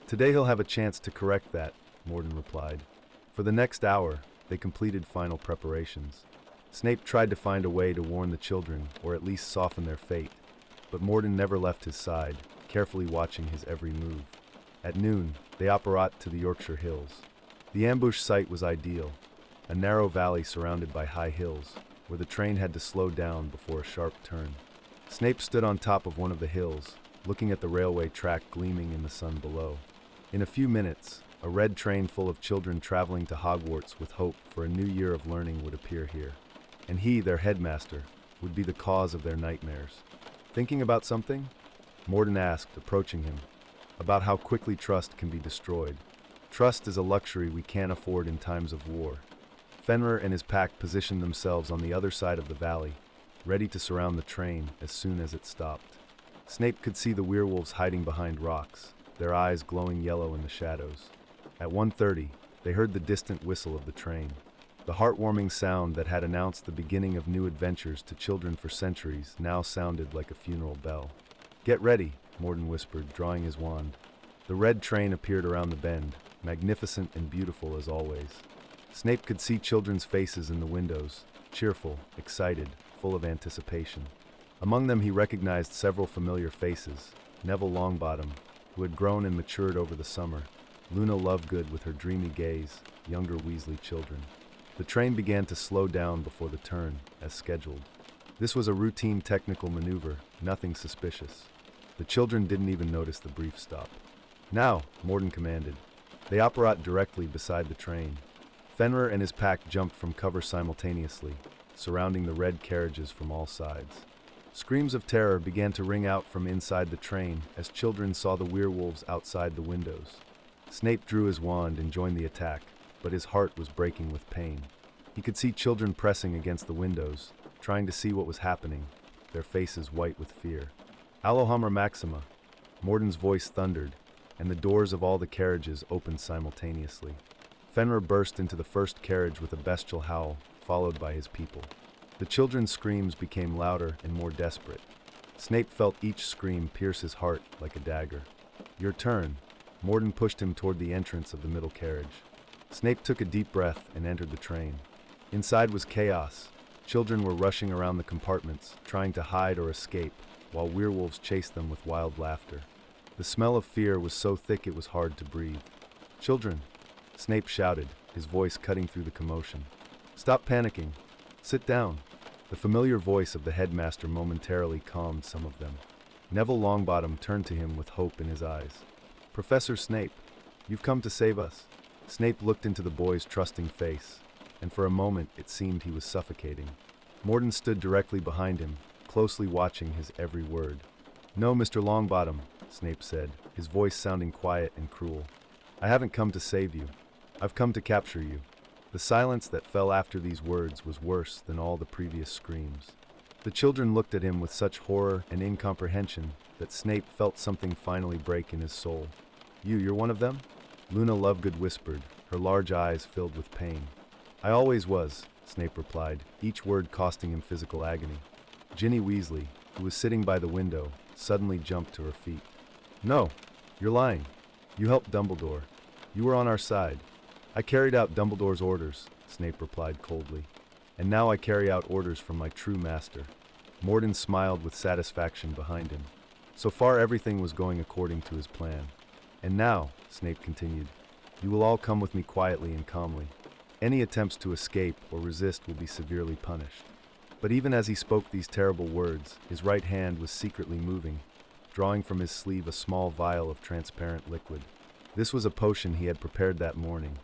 "Today he'll have a chance to correct that," Mordon replied. For the next hour, they completed final preparations. Snape tried to find a way to warn the children, or at least soften their fate, but Mordon never left his side, carefully watching his every move. At noon, they apparat to the Yorkshire Hills. The ambush site was ideal, a narrow valley surrounded by high hills, where the train had to slow down before a sharp turn. Snape stood on top of one of the hills, looking at the railway track gleaming in the sun below. In a few minutes, a red train full of children traveling to Hogwarts with hope for a new year of learning would appear here. And he, their headmaster, would be the cause of their nightmares. "Thinking about something?" Mordon asked, approaching him. "About how quickly trust can be destroyed. Trust is a luxury we can't afford in times of war." Fenrir and his pack positioned themselves on the other side of the valley, ready to surround the train as soon as it stopped. Snape could see the werewolves hiding behind rocks, their eyes glowing yellow in the shadows. At 1:30, they heard the distant whistle of the train. The heartwarming sound that had announced the beginning of new adventures to children for centuries now sounded like a funeral bell. "Get ready," Mordon whispered, drawing his wand. The red train appeared around the bend, magnificent and beautiful as always. Snape could see children's faces in the windows, cheerful, excited, full of anticipation. Among them he recognized several familiar faces: Neville Longbottom, who had grown and matured over the summer, Luna Lovegood with her dreamy gaze, younger Weasley children. The train began to slow down before the turn, as scheduled. This was a routine technical maneuver, nothing suspicious. The children didn't even notice the brief stop. "Now," Mordon commanded. They apparat directly beside the train. Fenrir and his pack jumped from cover simultaneously, surrounding the red carriages from all sides. Screams of terror began to ring out from inside the train as children saw the werewolves outside the windows. Snape drew his wand and joined the attack, but his heart was breaking with pain. He could see children pressing against the windows, trying to see what was happening, their faces white with fear. "Alohomra Maxima," Mordon's voice thundered, and the doors of all the carriages opened simultaneously. Fenrir burst into the first carriage with a bestial howl, followed by his people. The children's screams became louder and more desperate. Snape felt each scream pierce his heart like a dagger. "Your turn." Mordon pushed him toward the entrance of the middle carriage. Snape took a deep breath and entered the train. Inside was chaos. Children were rushing around the compartments, trying to hide or escape, while werewolves chased them with wild laughter. The smell of fear was so thick it was hard to breathe. "Children," Snape shouted, his voice cutting through the commotion. "Stop panicking. Sit down." The familiar voice of the headmaster momentarily calmed some of them. Neville Longbottom turned to him with hope in his eyes. "Professor Snape, you've come to save us." Snape looked into the boy's trusting face, and for a moment it seemed he was suffocating. Mordon stood directly behind him, closely watching his every word. "No, Mr. Longbottom," Snape said, his voice sounding quiet and cruel. "I haven't come to save you. I've come to capture you." The silence that fell after these words was worse than all the previous screams. The children looked at him with such horror and incomprehension that Snape felt something finally break in his soul. You're one of them?" Luna Lovegood whispered, her large eyes filled with pain. "I always was," Snape replied, each word costing him physical agony. Ginny Weasley, who was sitting by the window, suddenly jumped to her feet. "No, you're lying. You helped Dumbledore. You were on our side." "I carried out Dumbledore's orders," Snape replied coldly. "And now I carry out orders from my true master." Mordon smiled with satisfaction behind him. So far everything was going according to his plan. "And now," Snape continued, "you will all come with me quietly and calmly. Any attempts to escape or resist will be severely punished." But even as he spoke these terrible words, his right hand was secretly moving, drawing from his sleeve a small vial of transparent liquid. This was a potion he had prepared that morning.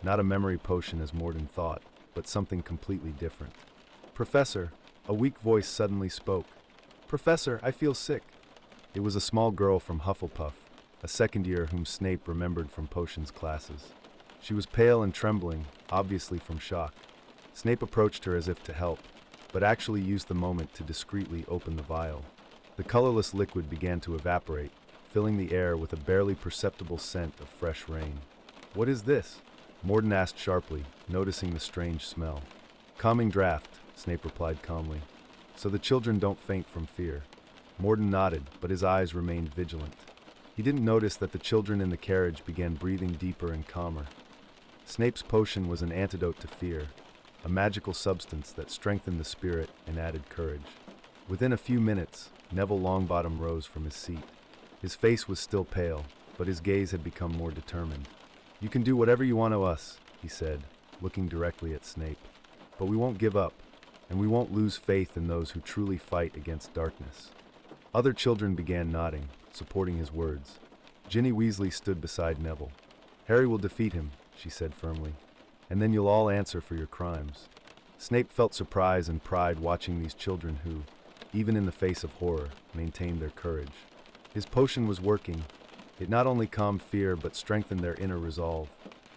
Not a memory potion as Mordon thought, but something completely different. "Professor," a weak voice suddenly spoke. "Professor, I feel sick." It was a small girl from Hufflepuff, a second year whom Snape remembered from potions classes. She was pale and trembling, obviously from shock. Snape approached her as if to help, but actually used the moment to discreetly open the vial. The colorless liquid began to evaporate, filling the air with a barely perceptible scent of fresh rain. "What is this?" Mordon asked sharply, noticing the strange smell. "Calming draft," Snape replied calmly. "So the children don't faint from fear." Mordon nodded, but his eyes remained vigilant. He didn't notice that the children in the carriage began breathing deeper and calmer. Snape's potion was an antidote to fear, a magical substance that strengthened the spirit and added courage. Within a few minutes, Neville Longbottom rose from his seat. His face was still pale, but his gaze had become more determined. "You can do whatever you want to us," he said, looking directly at Snape. "But we won't give up, and we won't lose faith in those who truly fight against darkness." Other children began nodding, supporting his words. Ginny Weasley stood beside Neville. "Harry will defeat him," she said firmly, "and then you'll all answer for your crimes." Snape felt surprise and pride watching these children who, even in the face of horror, maintained their courage. His potion was working. It not only calmed fear but strengthened their inner resolve.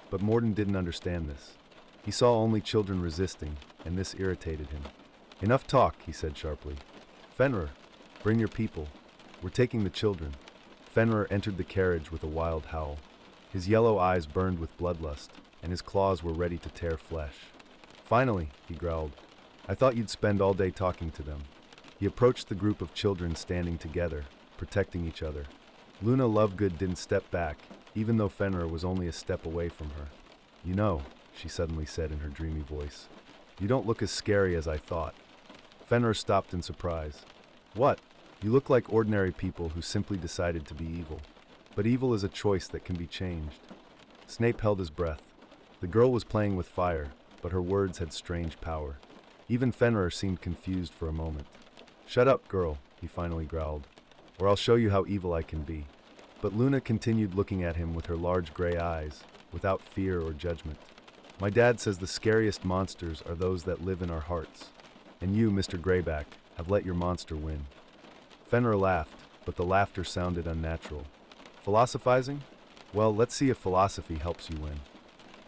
But Mordon didn't understand this. He saw only children resisting, and this irritated him. "Enough talk," he said sharply. "Fenrir, bring your people. We're taking the children." Fenrir entered the carriage with a wild howl. His yellow eyes burned with bloodlust, and his claws were ready to tear flesh. "Finally," he growled. "I thought you'd spend all day talking to them." He approached the group of children standing together, protecting each other. Luna Lovegood didn't step back, even though Fenrir was only a step away from her. "You know," she suddenly said in her dreamy voice, "you don't look as scary as I thought." Fenrir stopped in surprise. "What? You look like ordinary people who simply decided to be evil. But evil is a choice that can be changed." Snape held his breath. The girl was playing with fire, but her words had strange power. Even Fenrir seemed confused for a moment. "Shut up, girl," he finally growled, "or I'll show you how evil I can be." But Luna continued looking at him with her large gray eyes, without fear or judgment. "My dad says the scariest monsters are those that live in our hearts. And you, Mr. Greyback, have let your monster win." Fenrir laughed, but the laughter sounded unnatural. "Philosophizing? Well, let's see if philosophy helps you win."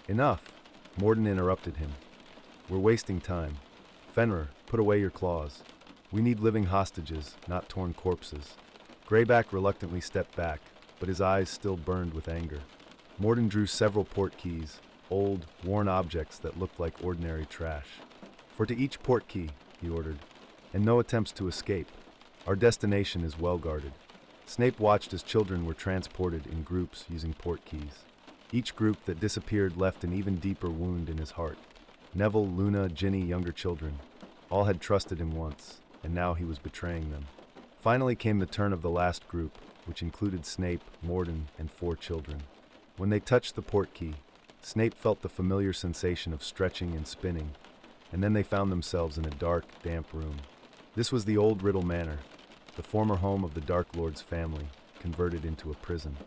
"Enough," Mordon interrupted him. "We're wasting time. Fenrir, put away your claws. We need living hostages, not torn corpses." Greyback reluctantly stepped back, but his eyes still burned with anger. Mordon drew several portkeys, old, worn objects that looked like ordinary trash. "For to each portkey," he ordered, "and no attempts to escape. Our destination is well guarded." Snape watched as children were transported in groups using portkeys. Each group that disappeared left an even deeper wound in his heart. Neville, Luna, Ginny, younger children. All had trusted him once, and now he was betraying them. Finally came the turn of the last group, which included Snape, Mordon, and 4 children. When they touched the portkey, Snape felt the familiar sensation of stretching and spinning, and then they found themselves in a dark, damp room. This was the old Riddle Manor. the former home of the Dark Lord's family, converted into a prison.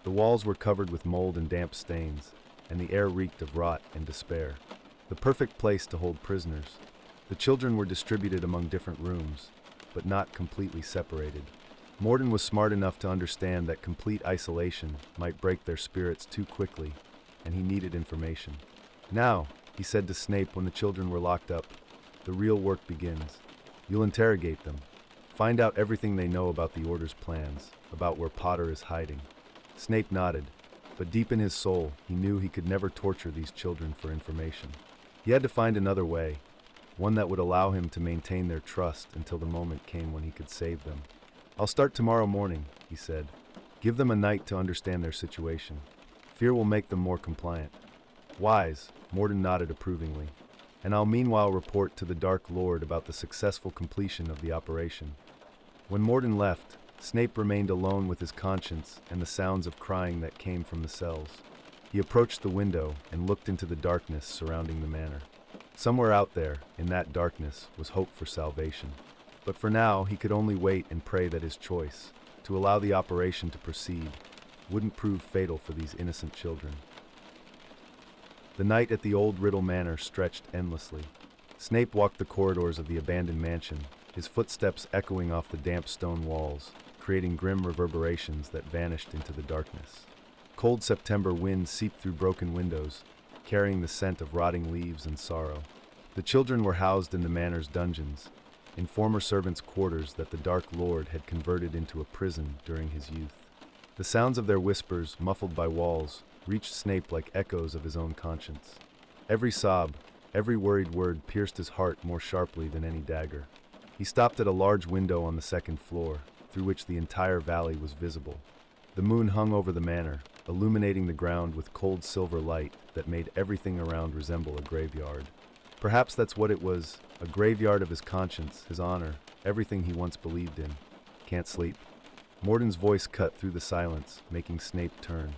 The walls were covered with mold and damp stains, and the air reeked of rot and despair. The perfect place to hold prisoners. The children were distributed among different rooms, but not completely separated. Mordon was smart enough to understand that complete isolation might break their spirits too quickly, and he needed information. "Now," he said to Snape when the children were locked up, "the real work begins. You'll interrogate them. Find out everything they know about the Order's plans, about where Potter is hiding." Snape nodded, but deep in his soul, he knew he could never torture these children for information. He had to find another way, one that would allow him to maintain their trust until the moment came when he could save them. "I'll start tomorrow morning," he said. "Give them a night to understand their situation. Fear will make them more compliant." "Wise," Mordon nodded approvingly. "And I'll meanwhile report to the Dark Lord about the successful completion of the operation." When Mordon left, Snape remained alone with his conscience and the sounds of crying that came from the cells. He approached the window and looked into the darkness surrounding the manor. Somewhere out there, in that darkness, was hope for salvation. But for now, he could only wait and pray that his choice, to allow the operation to proceed, wouldn't prove fatal for these innocent children. The night at the old Riddle Manor stretched endlessly. Snape walked the corridors of the abandoned mansion, his footsteps echoing off the damp stone walls, creating grim reverberations that vanished into the darkness. Cold September winds seeped through broken windows, carrying the scent of rotting leaves and sorrow. The children were housed in the manor's dungeons, in former servants' quarters that the Dark Lord had converted into a prison during his youth. The sounds of their whispers, muffled by walls, reached Snape like echoes of his own conscience. Every sob, every worried word pierced his heart more sharply than any dagger. He stopped at a large window on the second floor, through which the entire valley was visible. The moon hung over the manor, illuminating the ground with cold silver light that made everything around resemble a graveyard. Perhaps that's what it was, a graveyard of his conscience, his honor, everything he once believed in. "Can't sleep." Mordon's voice cut through the silence, making Snape turn.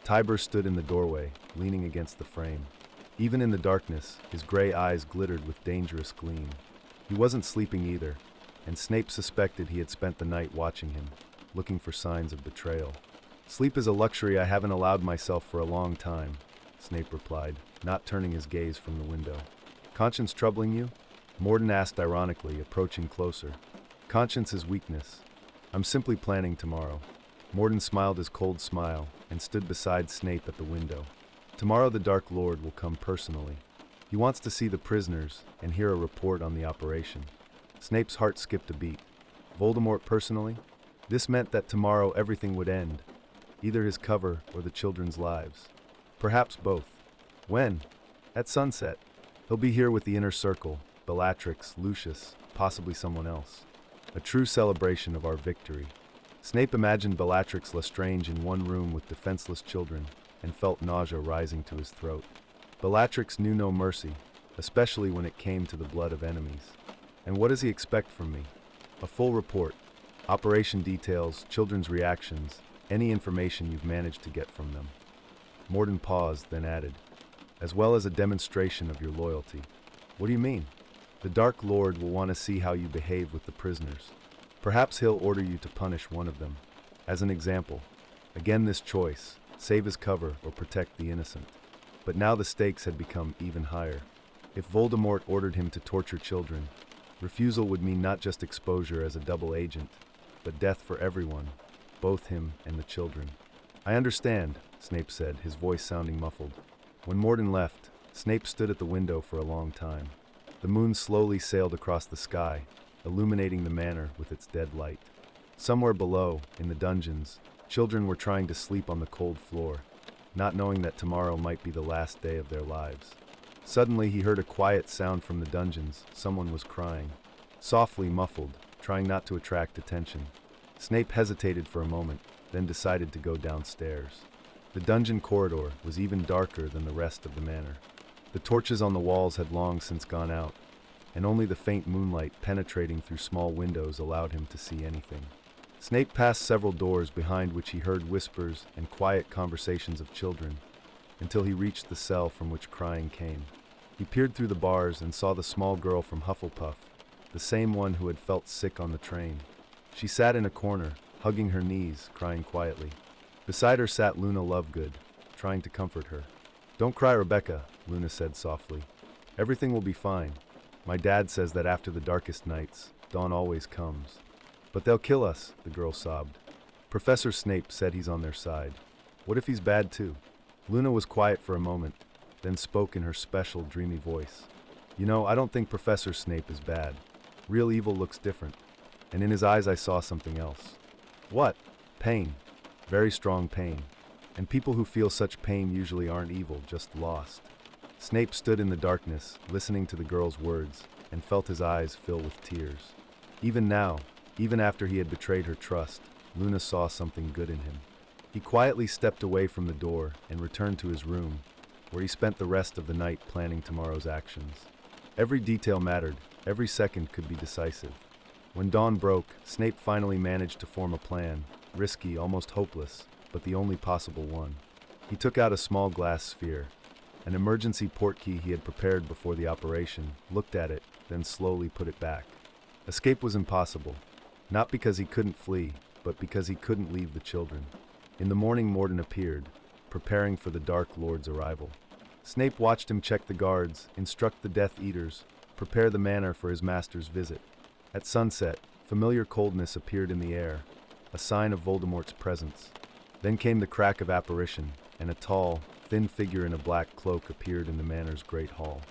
Tybur stood in the doorway, leaning against the frame. Even in the darkness, his gray eyes glittered with dangerous gleam. He wasn't sleeping either, and Snape suspected he had spent the night watching him, looking for signs of betrayal. "Sleep is a luxury I haven't allowed myself for a long time," Snape replied, not turning his gaze from the window. "Conscience troubling you?" Mordon asked ironically, approaching closer. "Conscience is weakness. I'm simply planning tomorrow." Mordon smiled his cold smile and stood beside Snape at the window. "Tomorrow the Dark Lord will come personally. He wants to see the prisoners and hear a report on the operation." Snape's heart skipped a beat. Voldemort personally? This meant that tomorrow everything would end, either his cover or the children's lives. Perhaps both. When? At sunset. He'll be here with the inner circle, Bellatrix, Lucius, possibly someone else. A true celebration of our victory. Snape imagined Bellatrix Lestrange in one room with defenseless children and felt nausea rising to his throat. Bellatrix knew no mercy, especially when it came to the blood of enemies. And what does he expect from me? A full report, operation details, children's reactions, any information you've managed to get from them. Mordon paused, then added, "As well as a demonstration of your loyalty." "What do you mean?" "The Dark Lord will want to see how you behave with the prisoners. Perhaps he'll order you to punish one of them. As an example, again this choice, save his cover or protect the innocent." But now the stakes had become even higher. If Voldemort ordered him to torture children, refusal would mean not just exposure as a double agent, but death for everyone, both him and the children. "I understand," Snape said, his voice sounding muffled. When Mordon left, Snape stood at the window for a long time. The moon slowly sailed across the sky, illuminating the manor with its dead light. Somewhere below, in the dungeons, children were trying to sleep on the cold floor, not knowing that tomorrow might be the last day of their lives. Suddenly he heard a quiet sound from the dungeons. Someone was crying. Softly, muffled, trying not to attract attention. Snape hesitated for a moment, then decided to go downstairs. The dungeon corridor was even darker than the rest of the manor. The torches on the walls had long since gone out, and only the faint moonlight penetrating through small windows allowed him to see anything. Snape passed several doors behind which he heard whispers and quiet conversations of children, until he reached the cell from which crying came. He peered through the bars and saw the small girl from Hufflepuff, the same one who had felt sick on the train. She sat in a corner, hugging her knees, crying quietly. Beside her sat Luna Lovegood, trying to comfort her. "Don't cry, Rebecca," Luna said softly. "Everything will be fine. My dad says that after the darkest nights, dawn always comes." "But they'll kill us," the girl sobbed. "Professor Snape said he's on their side. What if he's bad too?" Luna was quiet for a moment, then spoke in her special, dreamy voice. "You know, I don't think Professor Snape is bad. Real evil looks different. And in his eyes I saw something else." "What?" "Pain. Very strong pain. And people who feel such pain usually aren't evil, just lost." Snape stood in the darkness, listening to the girl's words, and felt his eyes fill with tears. Even now, even after he had betrayed her trust, Luna saw something good in him. He quietly stepped away from the door and returned to his room, where he spent the rest of the night planning tomorrow's actions. Every detail mattered, every second could be decisive. When dawn broke, Snape finally managed to form a plan, risky, almost hopeless, but the only possible one. He took out a small glass sphere, an emergency portkey he had prepared before the operation, looked at it, then slowly put it back. Escape was impossible, not because he couldn't flee, but because he couldn't leave the children. In the morning, Mordon appeared, preparing for the Dark Lord's arrival. Snape watched him check the guards, instruct the Death Eaters, prepare the manor for his master's visit. At sunset, familiar coldness appeared in the air, a sign of Voldemort's presence. Then came the crack of apparition, and a tall, thin figure in a black cloak appeared in the manor's great hall.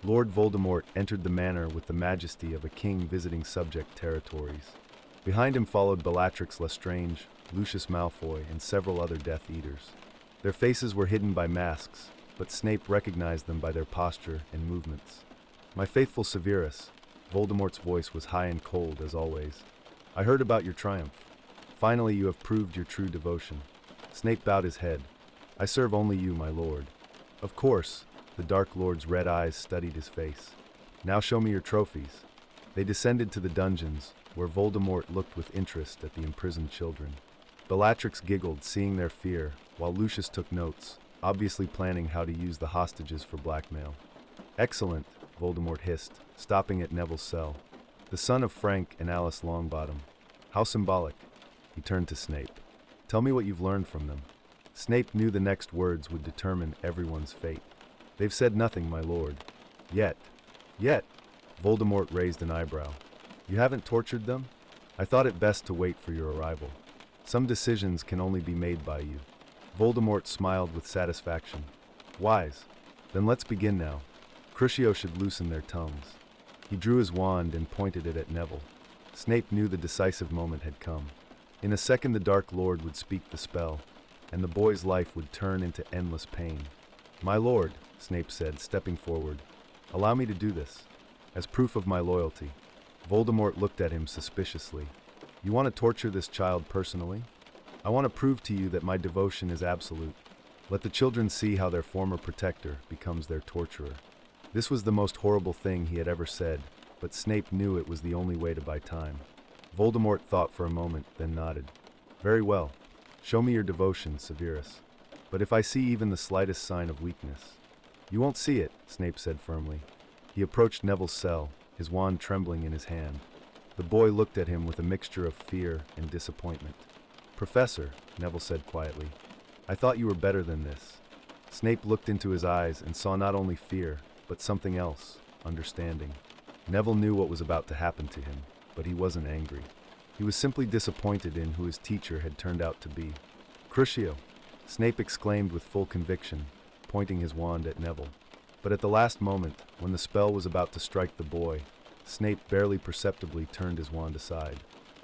Lord Voldemort entered the manor with the majesty of a king visiting subject territories. Behind him followed Bellatrix Lestrange, Lucius Malfoy, and several other Death Eaters. Their faces were hidden by masks, but Snape recognized them by their posture and movements. "My faithful Severus," Voldemort's voice was high and cold as always. "I heard about your triumph. Finally you have proved your true devotion." Snape bowed his head. "I serve only you, my lord." "Of course." The Dark Lord's red eyes studied his face. "Now show me your trophies." They descended to the dungeons, where Voldemort looked with interest at the imprisoned children. Bellatrix giggled, seeing their fear, while Lucius took notes, obviously planning how to use the hostages for blackmail. "Excellent," Voldemort hissed, stopping at Neville's cell. "The son of Frank and Alice Longbottom. How symbolic." He turned to Snape. "Tell me what you've learned from them." Snape knew the next words would determine everyone's fate. "They've said nothing, my lord. Yet." "Yet?" Voldemort raised an eyebrow. "You haven't tortured them? I thought it best to wait for your arrival. Some decisions can only be made by you." Voldemort smiled with satisfaction. "Wise. Then let's begin now. Crucio should loosen their tongues." He drew his wand and pointed it at Neville. Snape knew the decisive moment had come. In a second the Dark Lord would speak the spell, and the boy's life would turn into endless pain. "My lord," Snape said, stepping forward, "allow me to do this, as proof of my loyalty." Voldemort looked at him suspiciously. "You want to torture this child personally?" "I want to prove to you that my devotion is absolute. Let the children see how their former protector becomes their torturer." This was the most horrible thing he had ever said, but Snape knew it was the only way to buy time. Voldemort thought for a moment, then nodded. "Very well. Show me your devotion, Severus. But if I see even the slightest sign of weakness—" "You won't see it," Snape said firmly. He approached Neville's cell, his wand trembling in his hand. The boy looked at him with a mixture of fear and disappointment. "Professor," Neville said quietly, "I thought you were better than this." Snape looked into his eyes and saw not only fear, but something else, understanding. Neville knew what was about to happen to him, but he wasn't angry. He was simply disappointed in who his teacher had turned out to be. "Crucio!" Snape exclaimed with full conviction, pointing his wand at Neville. But at the last moment, when the spell was about to strike the boy, Snape barely perceptibly turned his wand aside.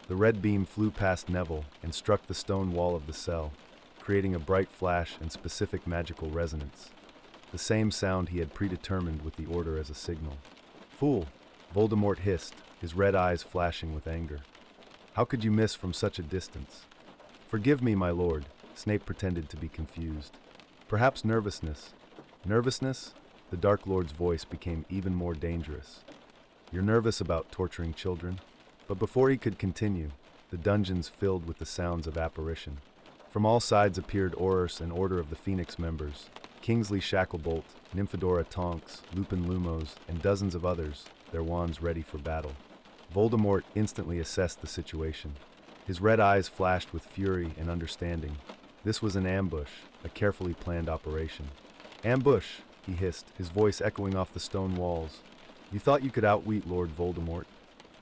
The red beam flew past Neville and struck the stone wall of the cell, creating a bright flash and specific magical resonance. The same sound he had predetermined with the order as a signal. "Fool!" Voldemort hissed, his red eyes flashing with anger. "How could you miss from such a distance?" "Forgive me, my lord," Snape pretended to be confused. "Perhaps nervousness." "Nervousness?" The Dark Lord's voice became even more dangerous. "You're nervous about torturing children?" But before he could continue, the dungeons filled with the sounds of apparition. From all sides appeared Aurors and Order of the Phoenix members, Kingsley Shacklebolt, Nymphadora Tonks, Lupin Lumos, and dozens of others, their wands ready for battle. Voldemort instantly assessed the situation. His red eyes flashed with fury and understanding. This was an ambush, a carefully planned operation. "Ambush!" he hissed, his voice echoing off the stone walls. "You thought you could outwit Lord Voldemort?"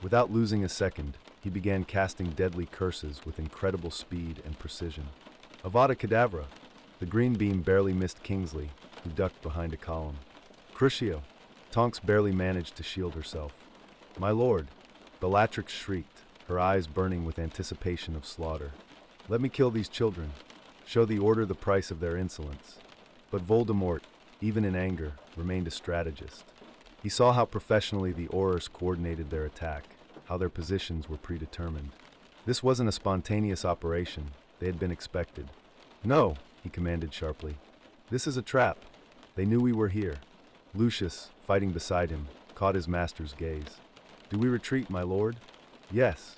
Without losing a second, he began casting deadly curses with incredible speed and precision. Avada Kedavra! The green beam barely missed Kingsley, who ducked behind a column. Crucio! Tonks barely managed to shield herself. "My lord!" Bellatrix shrieked, her eyes burning with anticipation of slaughter. "Let me kill these children. Show the order the price of their insolence." But Voldemort, even in anger, remained a strategist. He saw how professionally the Aurors coordinated their attack, how their positions were predetermined. This wasn't a spontaneous operation, they had been expected. "No," he commanded sharply. "This is a trap. They knew we were here." Lucius, fighting beside him, caught his master's gaze. "Do we retreat, my lord?" "Yes."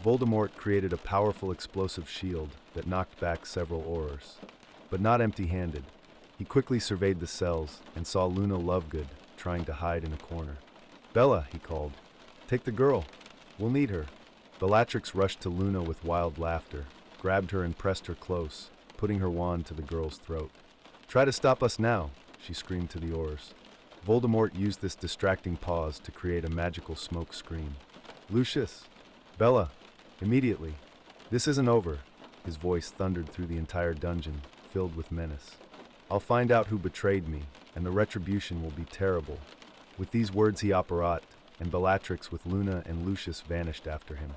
Voldemort created a powerful explosive shield that knocked back several Aurors. But not empty-handed. He quickly surveyed the cells and saw Luna Lovegood trying to hide in a corner. "Bella," he called, "take the girl. We'll need her." Bellatrix rushed to Luna with wild laughter, grabbed her and pressed her close, putting her wand to the girl's throat. "Try to stop us now," she screamed to the Aurors. Voldemort used this distracting pause to create a magical smoke screen. "Lucius! Bella! Immediately! This isn't over!" His voice thundered through the entire dungeon, filled with menace. "I'll find out who betrayed me, and the retribution will be terrible." With these words he apparat, and Bellatrix with Luna and Lucius vanished after him.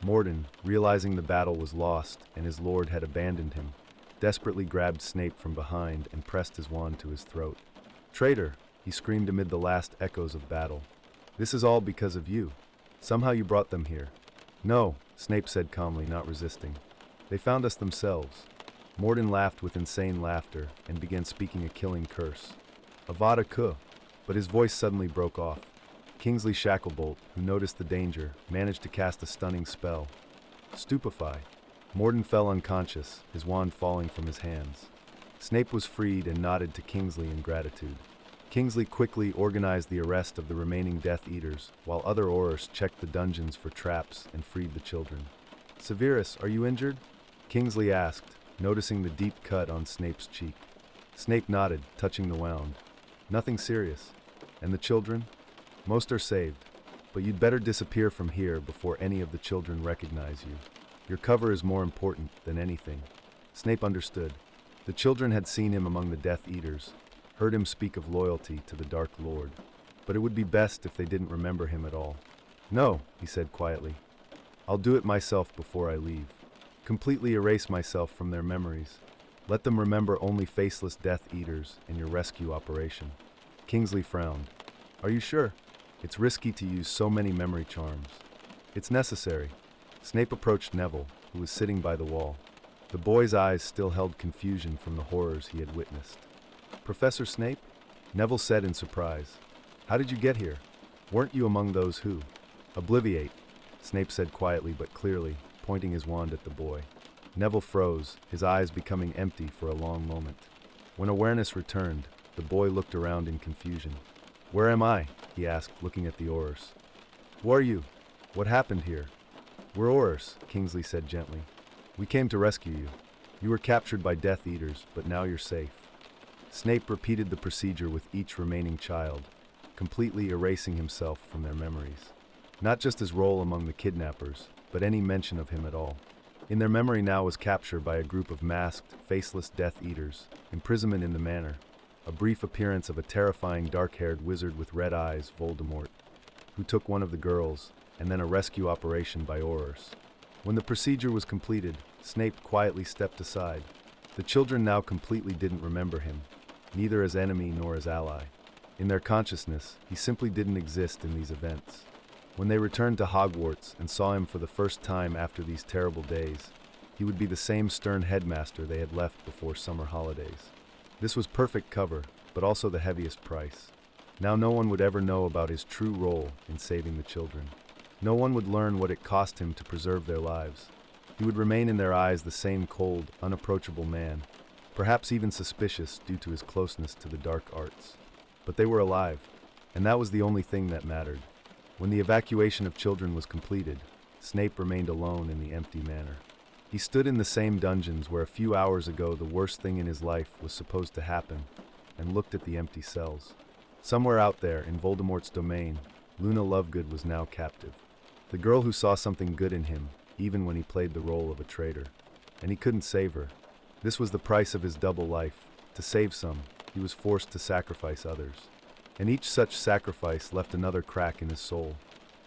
Mordon, realizing the battle was lost and his lord had abandoned him, desperately grabbed Snape from behind and pressed his wand to his throat. "Traitor!" he screamed amid the last echoes of battle. "This is all because of you. Somehow you brought them here." "No," Snape said calmly, not resisting. "They found us themselves." Mordon laughed with insane laughter and began speaking a killing curse. "Avada Kedavra!" But his voice suddenly broke off. Kingsley Shacklebolt, who noticed the danger, managed to cast a stunning spell. Stupefy! Mordon fell unconscious, his wand falling from his hands. Snape was freed and nodded to Kingsley in gratitude. Kingsley quickly organized the arrest of the remaining Death Eaters, while other Aurors checked the dungeons for traps and freed the children. "Severus, are you injured?" Kingsley asked, noticing the deep cut on Snape's cheek. Snape nodded, touching the wound. "Nothing serious. And the children?" "Most are saved. But you'd better disappear from here before any of the children recognize you. Your cover is more important than anything." Snape understood. The children had seen him among the Death Eaters, heard him speak of loyalty to the Dark Lord. But it would be best if they didn't remember him at all. "No," he said quietly. "I'll do it myself before I leave. Completely erase myself from their memories. Let them remember only faceless Death Eaters in your rescue operation." Kingsley frowned. "Are you sure? It's risky to use so many memory charms." "It's necessary." Snape approached Neville, who was sitting by the wall. The boy's eyes still held confusion from the horrors he had witnessed. "Professor Snape?" Neville said in surprise. "How did you get here? Weren't you among those who—" "Obliviate," Snape said quietly but clearly, pointing his wand at the boy. Neville froze, his eyes becoming empty for a long moment. When awareness returned, the boy looked around in confusion. "Where am I?" he asked, looking at the Aurors. "Who are you? What happened here?" "We're Aurors," Kingsley said gently. "We came to rescue you. You were captured by Death Eaters, but now you're safe." Snape repeated the procedure with each remaining child, completely erasing himself from their memories. Not just his role among the kidnappers, but any mention of him at all. In their memory now was capture by a group of masked, faceless Death Eaters, imprisonment in the manor, a brief appearance of a terrifying dark-haired wizard with red eyes, Voldemort, who took one of the girls, and then a rescue operation by Aurors. When the procedure was completed, Snape quietly stepped aside. The children now completely didn't remember him, neither as enemy nor as ally. In their consciousness, he simply didn't exist in these events. When they returned to Hogwarts and saw him for the first time after these terrible days, he would be the same stern headmaster they had left before summer holidays. This was perfect cover, but also the heaviest price. Now no one would ever know about his true role in saving the children. No one would learn what it cost him to preserve their lives. He would remain in their eyes the same cold, unapproachable man, perhaps even suspicious due to his closeness to the dark arts. But they were alive, and that was the only thing that mattered. When the evacuation of children was completed, Snape remained alone in the empty manor. He stood in the same dungeons where a few hours ago the worst thing in his life was supposed to happen, and looked at the empty cells. Somewhere out there, in Voldemort's domain, Luna Lovegood was now captive. The girl who saw something good in him, even when he played the role of a traitor. And he couldn't save her. This was the price of his double life. To save some, he was forced to sacrifice others. And each such sacrifice left another crack in his soul.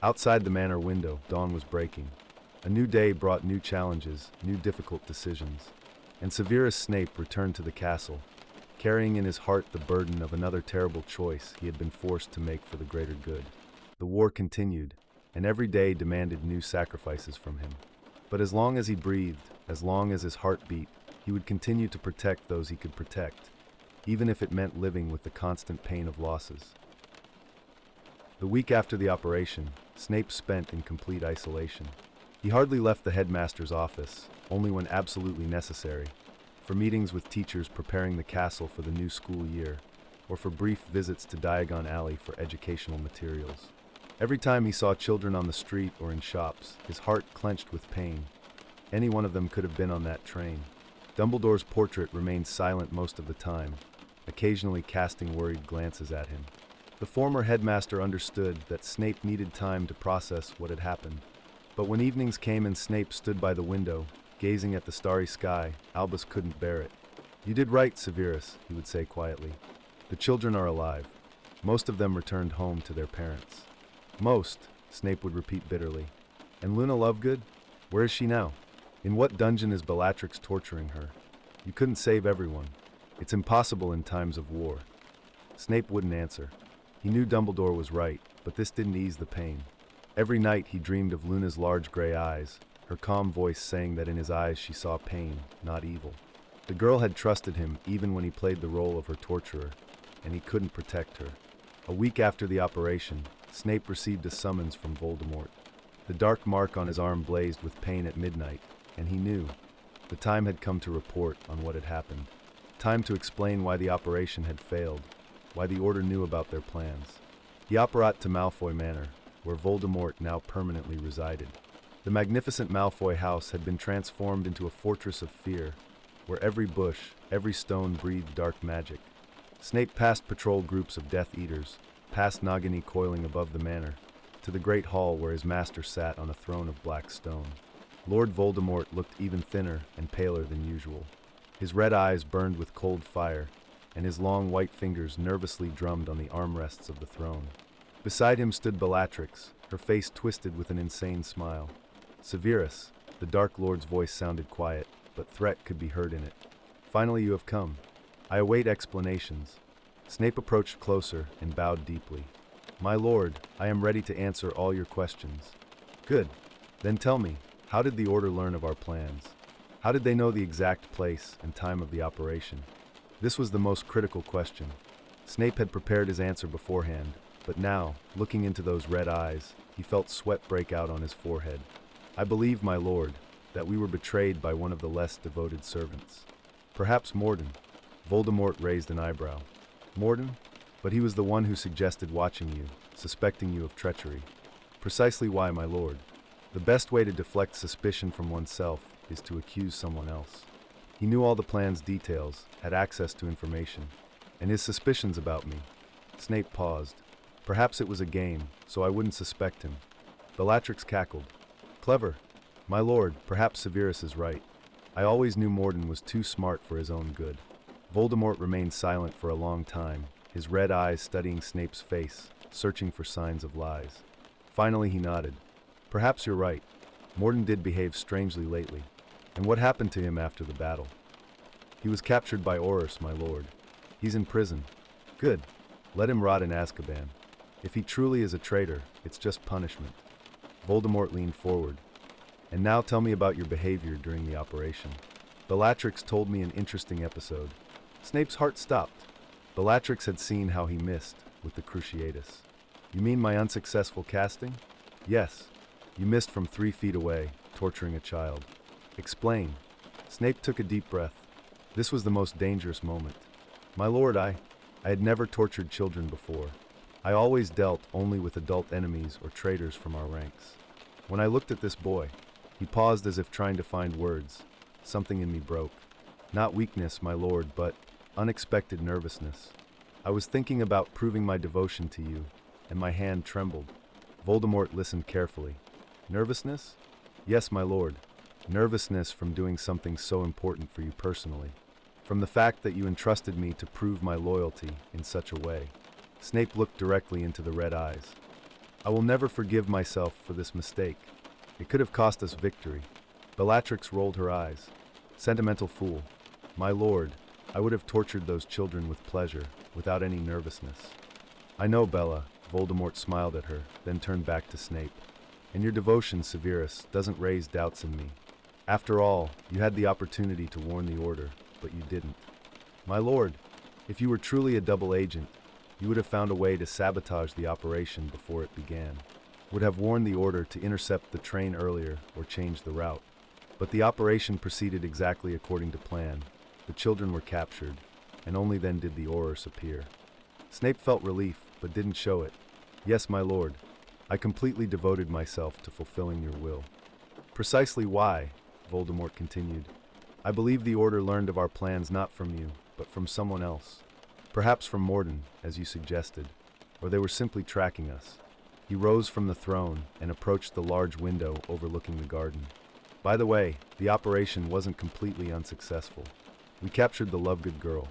Outside the manor window, dawn was breaking. A new day brought new challenges, new difficult decisions. And Severus Snape returned to the castle, carrying in his heart the burden of another terrible choice he had been forced to make for the greater good. The war continued, and every day demanded new sacrifices from him. But as long as he breathed, as long as his heart beat, he would continue to protect those he could protect, even if it meant living with the constant pain of losses. The week after the operation, Snape spent in complete isolation. He hardly left the headmaster's office, only when absolutely necessary, for meetings with teachers preparing the castle for the new school year, or for brief visits to Diagon Alley for educational materials. Every time he saw children on the street or in shops, his heart clenched with pain. Any one of them could have been on that train. Dumbledore's portrait remained silent most of the time, occasionally casting worried glances at him. The former headmaster understood that Snape needed time to process what had happened. But when evenings came and Snape stood by the window, gazing at the starry sky, Albus couldn't bear it. "You did right, Severus," he would say quietly. "The children are alive. Most of them returned home to their parents." "Most," Snape would repeat bitterly. "And Luna Lovegood? Where is she now? In what dungeon is Bellatrix torturing her? You couldn't save everyone. It's impossible in times of war." Snape wouldn't answer. He knew Dumbledore was right, but this didn't ease the pain. Every night he dreamed of Luna's large gray eyes, her calm voice saying that in his eyes she saw pain, not evil. The girl had trusted him even when he played the role of her torturer, and he couldn't protect her. A week after the operation, Snape received a summons from Voldemort. The dark mark on his arm blazed with pain at midnight, and he knew. The time had come to report on what had happened. Time to explain why the operation had failed, why the Order knew about their plans. He operat to Malfoy Manor, where Voldemort now permanently resided. The magnificent Malfoy house had been transformed into a fortress of fear, where every bush, every stone breathed dark magic. Snape passed patrol groups of Death Eaters, past Nagini coiling above the manor, to the great hall where his master sat on a throne of black stone. Lord Voldemort looked even thinner and paler than usual. His red eyes burned with cold fire, and his long white fingers nervously drummed on the armrests of the throne. Beside him stood Bellatrix, her face twisted with an insane smile. "Severus," the Dark Lord's voice sounded quiet, but threat could be heard in it. "Finally you have come. I await explanations." Snape approached closer and bowed deeply. "My lord, I am ready to answer all your questions." "Good. Then tell me, how did the Order learn of our plans? How did they know the exact place and time of the operation?" This was the most critical question. Snape had prepared his answer beforehand, but now, looking into those red eyes, he felt sweat break out on his forehead. "I believe, my lord, that we were betrayed by one of the less devoted servants. Perhaps Mordon." Voldemort raised an eyebrow. "Mordon? But he was the one who suggested watching you, suspecting you of treachery." "Precisely why, my lord. The best way to deflect suspicion from oneself is to accuse someone else. He knew all the plan's details, had access to information, and his suspicions about me." Snape paused. "Perhaps it was a game, so I wouldn't suspect him." Bellatrix cackled. "Clever. My lord, perhaps Severus is right. I always knew Mordon was too smart for his own good." Voldemort remained silent for a long time, his red eyes studying Snape's face, searching for signs of lies. Finally he nodded. "Perhaps you're right. Mordon did behave strangely lately. And what happened to him after the battle?" "He was captured by Aurors, my lord. He's in prison." "Good. Let him rot in Azkaban. If he truly is a traitor, it's just punishment." Voldemort leaned forward. "And now tell me about your behavior during the operation." Bellatrix told me an interesting episode. Snape's heart stopped. Bellatrix had seen how he missed with the Cruciatus. "You mean my unsuccessful casting?" "Yes. You missed from 3 feet away, torturing a child." "Explain." Snape took a deep breath. This was the most dangerous moment. "My lord, I had never tortured children before. I always dealt only with adult enemies or traitors from our ranks. When I looked at this boy, he paused as if trying to find words. Something in me broke. Not weakness, my lord, but unexpected nervousness. I was thinking about proving my devotion to you, and my hand trembled. Voldemort listened carefully. Nervousness? Yes, my lord. Nervousness from doing something so important for you personally. From the fact that you entrusted me to prove my loyalty in such a way. Snape looked directly into the red eyes. I will never forgive myself for this mistake. It could have cost us victory. Bellatrix rolled her eyes. Sentimental fool. My lord, I would have tortured those children with pleasure, without any nervousness. I know, Bella. Voldemort smiled at her, then turned back to Snape. And your devotion, Severus, doesn't raise doubts in me. After all, you had the opportunity to warn the Order, but you didn't. My lord, if you were truly a double agent, you would have found a way to sabotage the operation before it began. Would have warned the Order to intercept the train earlier or change the route. But the operation proceeded exactly according to plan. The children were captured, and only then did the Aurors appear. Snape felt relief, but didn't show it. Yes, my lord, I completely devoted myself to fulfilling your will. Precisely why, Voldemort continued. I believe the Order learned of our plans not from you, but from someone else. Perhaps from Mordon, as you suggested, or they were simply tracking us. He rose from the throne and approached the large window overlooking the garden. By the way, the operation wasn't completely unsuccessful. We captured the Lovegood girl.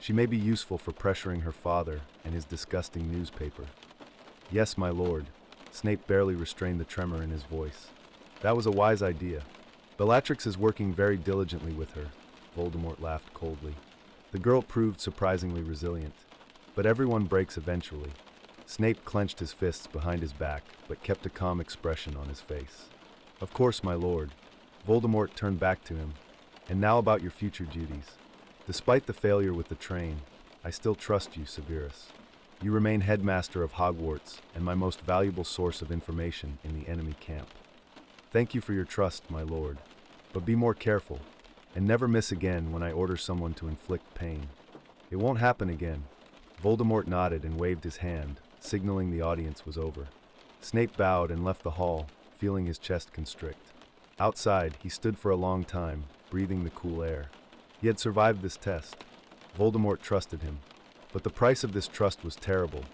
She may be useful for pressuring her father and his disgusting newspaper. Yes, my lord. Snape barely restrained the tremor in his voice. That was a wise idea. Bellatrix is working very diligently with her. Voldemort laughed coldly. The girl proved surprisingly resilient. But everyone breaks eventually. Snape clenched his fists behind his back, but kept a calm expression on his face. Of course, my lord. Voldemort turned back to him. And now about your future duties. Despite the failure with the train, I still trust you, Severus. You remain headmaster of Hogwarts and my most valuable source of information in the enemy camp. Thank you for your trust, my lord. But be more careful, and never miss again when I order someone to inflict pain. It won't happen again. Voldemort nodded and waved his hand, signaling the audience was over. Snape bowed and left the hall, feeling his chest constrict. Outside, he stood for a long time, breathing the cool air. He had survived this test. Voldemort trusted him. But the price of this trust was terrible.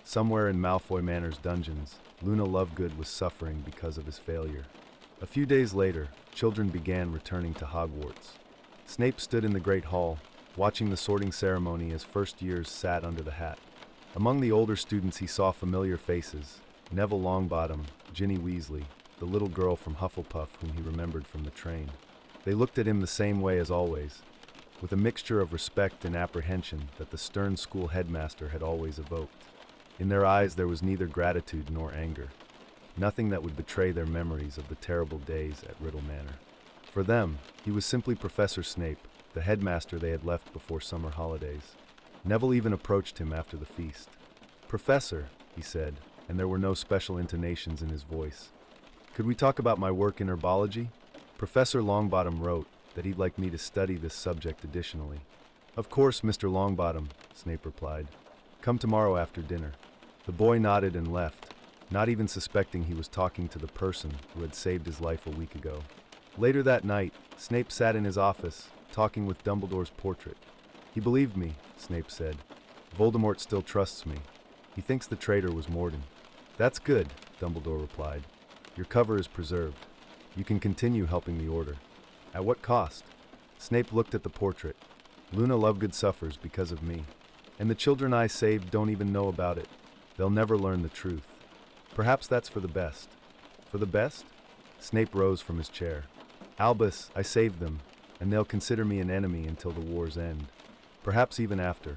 Somewhere in Malfoy Manor's dungeons, Luna Lovegood was suffering because of his failure. A few days later, children began returning to Hogwarts. Snape stood in the Great Hall, watching the sorting ceremony as first years sat under the hat. Among the older students he saw familiar faces: Neville Longbottom, Ginny Weasley, the little girl from Hufflepuff whom he remembered from the train. They looked at him the same way as always, with a mixture of respect and apprehension that the stern school headmaster had always evoked. In their eyes there was neither gratitude nor anger, nothing that would betray their memories of the terrible days at Riddle Manor. For them, he was simply Professor Snape, the headmaster they had left before summer holidays. Neville even approached him after the feast. "Professor," he said, and there were no special intonations in his voice. "Could we talk about my work in herbology? Professor Longbottom wrote that he'd like me to study this subject additionally." "Of course, Mr. Longbottom," Snape replied. "Come tomorrow after dinner." The boy nodded and left, not even suspecting he was talking to the person who had saved his life a week ago. Later that night, Snape sat in his office, talking with Dumbledore's portrait. "He believed me," Snape said. "Voldemort still trusts me. He thinks the traitor was Mordon." "That's good," Dumbledore replied. "Your cover is preserved. You can continue helping the Order." "At what cost?" Snape looked at the portrait. "Luna Lovegood suffers because of me. And the children I saved don't even know about it. They'll never learn the truth. Perhaps that's for the best." "For the best?" Snape rose from his chair. "Albus, I saved them, and they'll consider me an enemy until the war's end. Perhaps even after."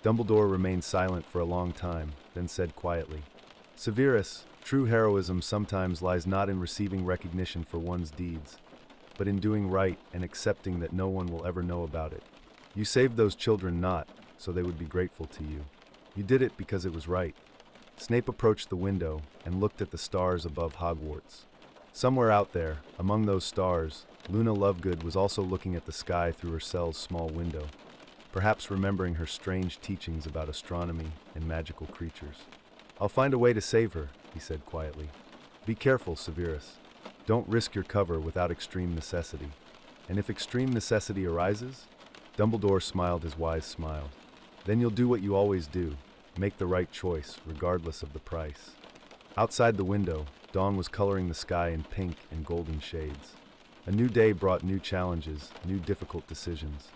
Dumbledore remained silent for a long time, then said quietly, "Severus, true heroism sometimes lies not in receiving recognition for one's deeds, but in doing right and accepting that no one will ever know about it. You saved those children not so they would be grateful to you. You did it because it was right." Snape approached the window and looked at the stars above Hogwarts. Somewhere out there, among those stars, Luna Lovegood was also looking at the sky through her cell's small window. perhaps remembering her strange teachings about astronomy and magical creatures. "I'll find a way to save her," he said quietly. "Be careful, Severus. Don't risk your cover without extreme necessity. And if extreme necessity arises," Dumbledore smiled his wise smile, "then you'll do what you always do, make the right choice, regardless of the price." Outside the window, dawn was coloring the sky in pink and golden shades. A new day brought new challenges, new difficult decisions.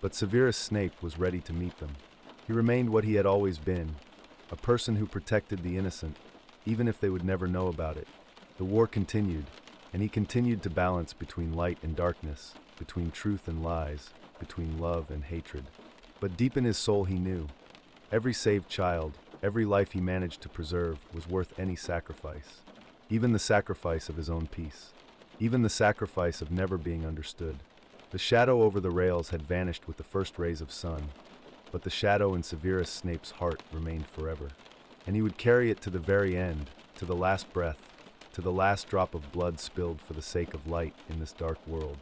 But Severus Snape was ready to meet them. He remained what he had always been, a person who protected the innocent, even if they would never know about it. The war continued, and he continued to balance between light and darkness, between truth and lies, between love and hatred. But deep in his soul he knew, every saved child, every life he managed to preserve was worth any sacrifice. Even the sacrifice of his own peace. Even the sacrifice of never being understood. The shadow over the rails had vanished with the first rays of sun, but the shadow in Severus Snape's heart remained forever. And he would carry it to the very end, to the last breath, to the last drop of blood spilled for the sake of light in this dark world.